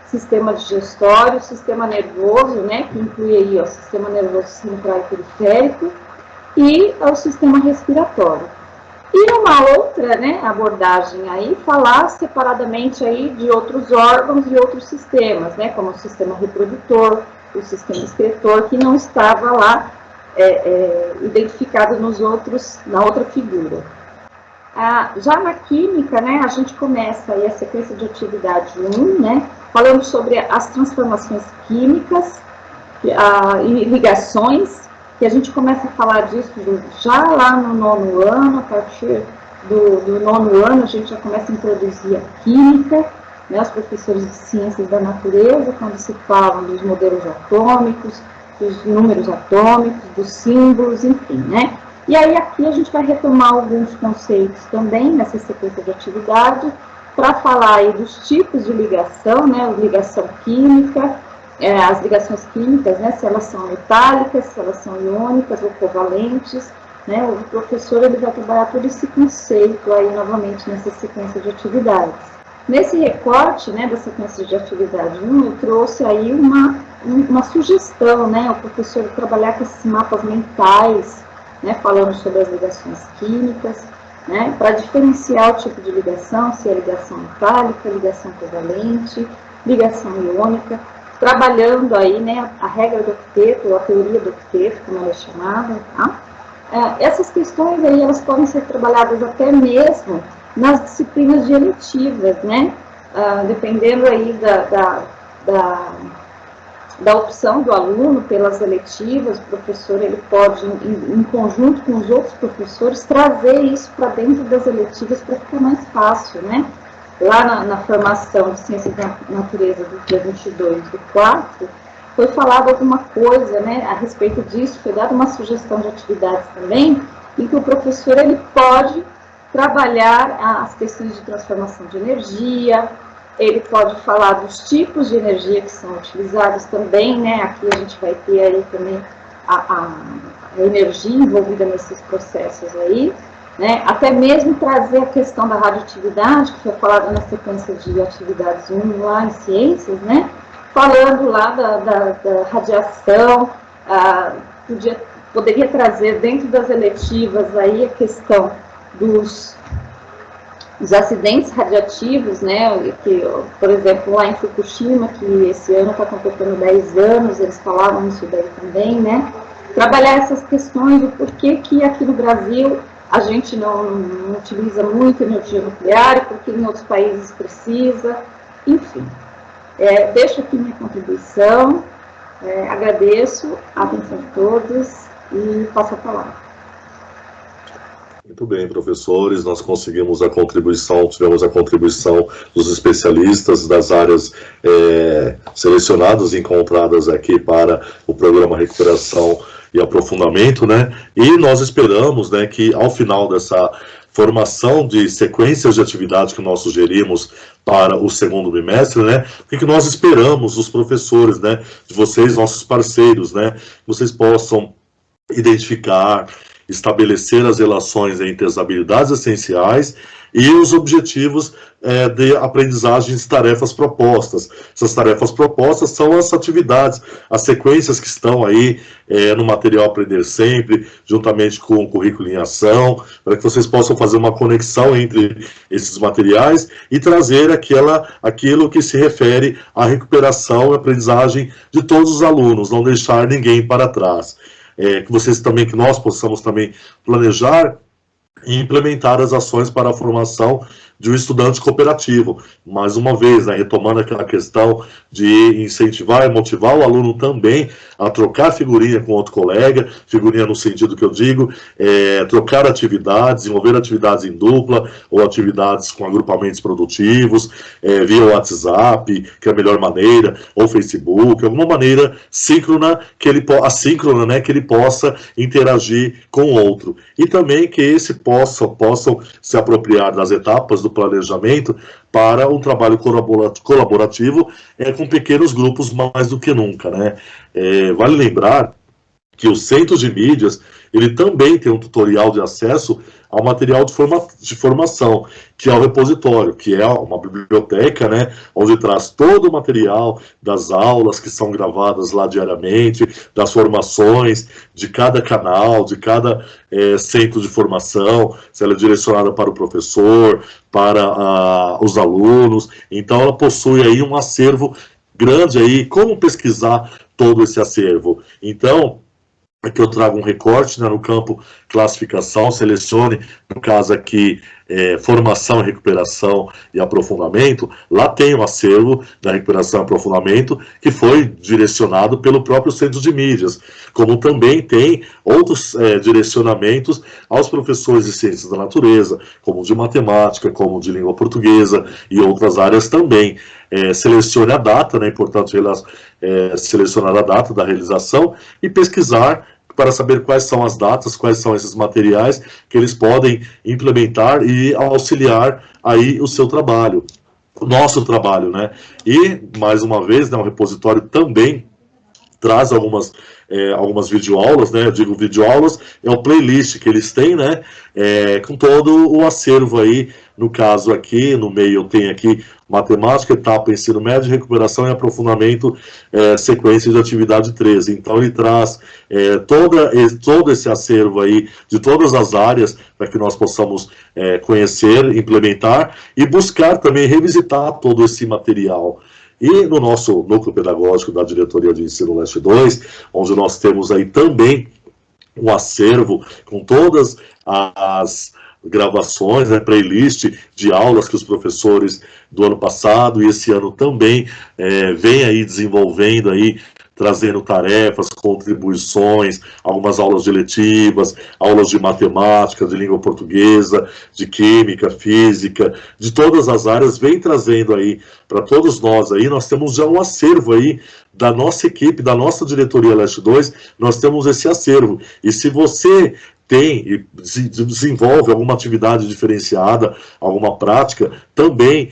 Speaker 3: sistema digestório, o sistema nervoso, né, que inclui aí o sistema nervoso central e periférico, e o sistema respiratório. E numa outra, né, abordagem aí, falar separadamente aí de outros órgãos e outros sistemas, né, como o sistema reprodutor, o sistema excretor, que não estava lá identificado na outra figura. Já na química, né, a gente começa aí a sequência de atividade 1, né, falando sobre as transformações químicas e ligações, que a gente começa a falar disso já lá no 9º ano. A partir do 9º ano a gente já começa a introduzir a química, né, os professores de ciências da natureza, quando se falam dos modelos atômicos, dos números atômicos, dos símbolos, enfim, né. E aí aqui a gente vai retomar alguns conceitos também nessa sequência de atividade, para falar aí dos tipos de ligação, né, ligação química, as ligações químicas, né, se elas são metálicas, se elas são iônicas ou covalentes, né, o professor ele vai trabalhar todo esse conceito aí novamente nessa sequência de atividades. Nesse recorte, né, da sequência de atividade 1, eu trouxe aí uma sugestão, né, o professor trabalhar com esses mapas mentais, né, falando sobre as ligações químicas, né, para diferenciar o tipo de ligação, se é ligação metálica, ligação covalente, ligação iônica, trabalhando aí, né, a regra do octeto, ou a teoria do octeto, como ela é chamada, tá? Essas questões aí, elas podem ser trabalhadas até mesmo nas disciplinas de eletivas, né, dependendo aí da opção do aluno pelas eletivas, o professor ele pode, em conjunto com os outros professores, trazer isso para dentro das eletivas para ficar mais fácil, né? Lá na formação de Ciências da Natureza do dia 22/4, foi falado alguma coisa, né, a respeito disso, foi dada uma sugestão de atividades também, em que o professor ele pode trabalhar as questões de transformação de energia, ele pode falar dos tipos de energia que são utilizados também, né, aqui a gente vai ter aí também a energia envolvida nesses processos aí, né, até mesmo trazer a questão da radioatividade, que foi falada na sequência de atividades 1 lá em ciências, né, falando lá da radiação, poderia trazer dentro das eletivas aí a questão dos acidentes radiativos, né, que, por exemplo, lá em Fukushima, que esse ano está completando 10 anos, eles falavam isso daí também, né, trabalhar essas questões, o porquê que aqui no Brasil a gente não utiliza muito energia nuclear, e porque em outros países precisa, enfim. Deixo aqui minha contribuição, agradeço a atenção de todos e passo a palavra.
Speaker 2: Muito bem, professores, nós conseguimos a contribuição, tivemos a contribuição dos especialistas das áreas selecionadas e encontradas aqui para o programa Recuperação e Aprofundamento, né? E nós esperamos, né, que ao final dessa formação de sequências de atividades que nós sugerimos para o segundo bimestre, né, o que nós esperamos dos professores, né, de vocês, nossos parceiros, né, que vocês possam identificar, estabelecer as relações entre as habilidades essenciais e os objetivos de aprendizagens de tarefas propostas. Essas tarefas propostas são as atividades, as sequências que estão aí no material Aprender Sempre, juntamente com o currículo em ação, para que vocês possam fazer uma conexão entre esses materiais e trazer aquilo que se refere à recuperação e aprendizagem de todos os alunos, não deixar ninguém para trás. Que nós possamos também planejar e implementar as ações para a formação de um estudante cooperativo. Mais uma vez, né, retomando aquela questão de incentivar e motivar o aluno também a trocar figurinha com outro colega, figurinha no sentido que eu digo, trocar atividades, desenvolver atividades em dupla, ou atividades com agrupamentos produtivos, via WhatsApp, que é a melhor maneira, ou Facebook, alguma maneira síncrona, assíncrona, né, que ele possa interagir com o outro. E também que possam se apropriar das etapas do planejamento para um trabalho colaborativo com pequenos grupos mais do que nunca, né? Vale lembrar que o Centro de Mídias, ele também tem um tutorial de acesso ao material de formação, que é o repositório, que é uma biblioteca, né, onde traz todo o material das aulas que são gravadas lá diariamente, das formações de cada canal, de cada centro de formação, se ela é direcionada para o professor, para os alunos. Então ela possui aí um acervo grande aí, como pesquisar todo esse acervo. Então, aqui eu trago um recorte, né, no campo classificação, selecione, no caso aqui, formação, recuperação e aprofundamento. Lá tem o acervo da recuperação e aprofundamento, que foi direcionado pelo próprio Centro de Mídias, como também tem outros direcionamentos aos professores de ciências da natureza, como de matemática, como de língua portuguesa e outras áreas também. Selecione a data, né, é importante selecionar a data da realização e pesquisar para saber quais são as datas, quais são esses materiais que eles podem implementar e auxiliar aí o seu trabalho, o nosso trabalho, né? E, mais uma vez, né, o repositório também traz algumas videoaulas, né? Eu digo videoaulas, é o playlist que eles têm, né? Com todo o acervo aí, no caso aqui, no meio eu tenho aqui matemática, etapa ensino médio, recuperação e aprofundamento, sequência de atividade 13. Então ele traz todo esse acervo aí de todas as áreas para que nós possamos conhecer, implementar e buscar também revisitar todo esse material. E no nosso núcleo pedagógico da Diretoria de Ensino Leste 2, onde nós temos aí também um acervo com todas as gravações, né, playlist de aulas que os professores do ano passado e esse ano também vêm aí desenvolvendo aí, trazendo tarefas, contribuições, algumas aulas diletivas, aulas de matemática, de língua portuguesa, de química, física, de todas as áreas, vem trazendo aí para todos nós aí. Nós temos já um acervo aí da nossa equipe, da nossa diretoria Leste 2, nós temos esse acervo. E se você tem e desenvolve alguma atividade diferenciada, alguma prática, também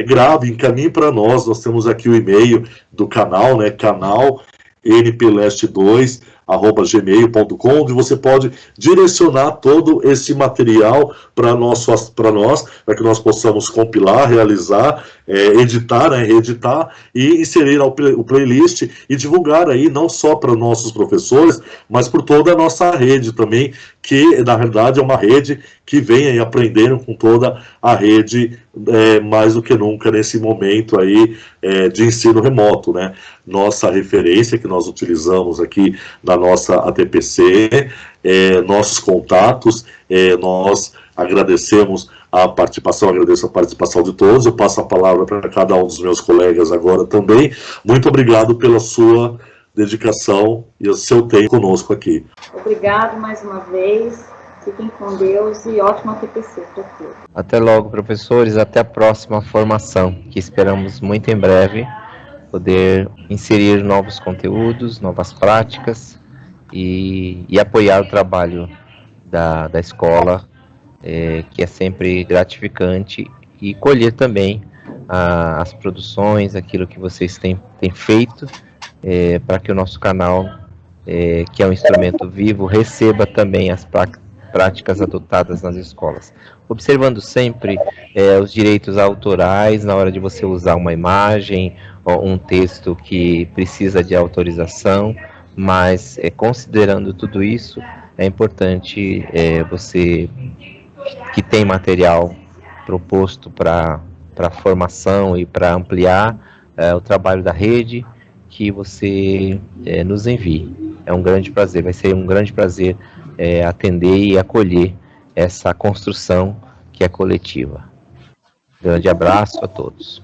Speaker 2: grave, encaminhe para nós. Nós temos aqui o e-mail do canal, né, canal npleste2@gmail.com, onde você pode direcionar todo esse material para nós, para que nós possamos compilar, realizar, editar, né, reeditar e inserir o playlist e divulgar aí não só para nossos professores, mas por toda a nossa rede também, que na realidade é uma rede que vem aí aprendendo com toda a rede, mais do que nunca nesse momento aí de ensino remoto, né? Nossa referência que nós utilizamos aqui na nossa ATPC, nossos contatos, nós agradecemos a participação, agradeço a participação de todos. Eu passo a palavra para cada um dos meus colegas agora também. Muito obrigado pela sua dedicação e o seu tempo conosco aqui.
Speaker 3: Obrigado mais uma vez. Fiquem com Deus e ótima TPC para todos.
Speaker 1: Até logo, professores. Até a próxima formação, que esperamos muito em breve poder inserir novos conteúdos, novas práticas e apoiar o trabalho da escola, que é sempre gratificante, e colher também as produções, aquilo que vocês têm feito, para que o nosso canal, que é um instrumento vivo, receba também as práticas adotadas nas escolas. Observando sempre os direitos autorais na hora de você usar uma imagem ou um texto que precisa de autorização, mas considerando tudo isso, é importante você que tem material proposto para formação e para ampliar o trabalho da rede, que você nos envie. É um grande prazer, vai ser um grande prazer atender e acolher essa construção que é coletiva. Grande abraço a todos.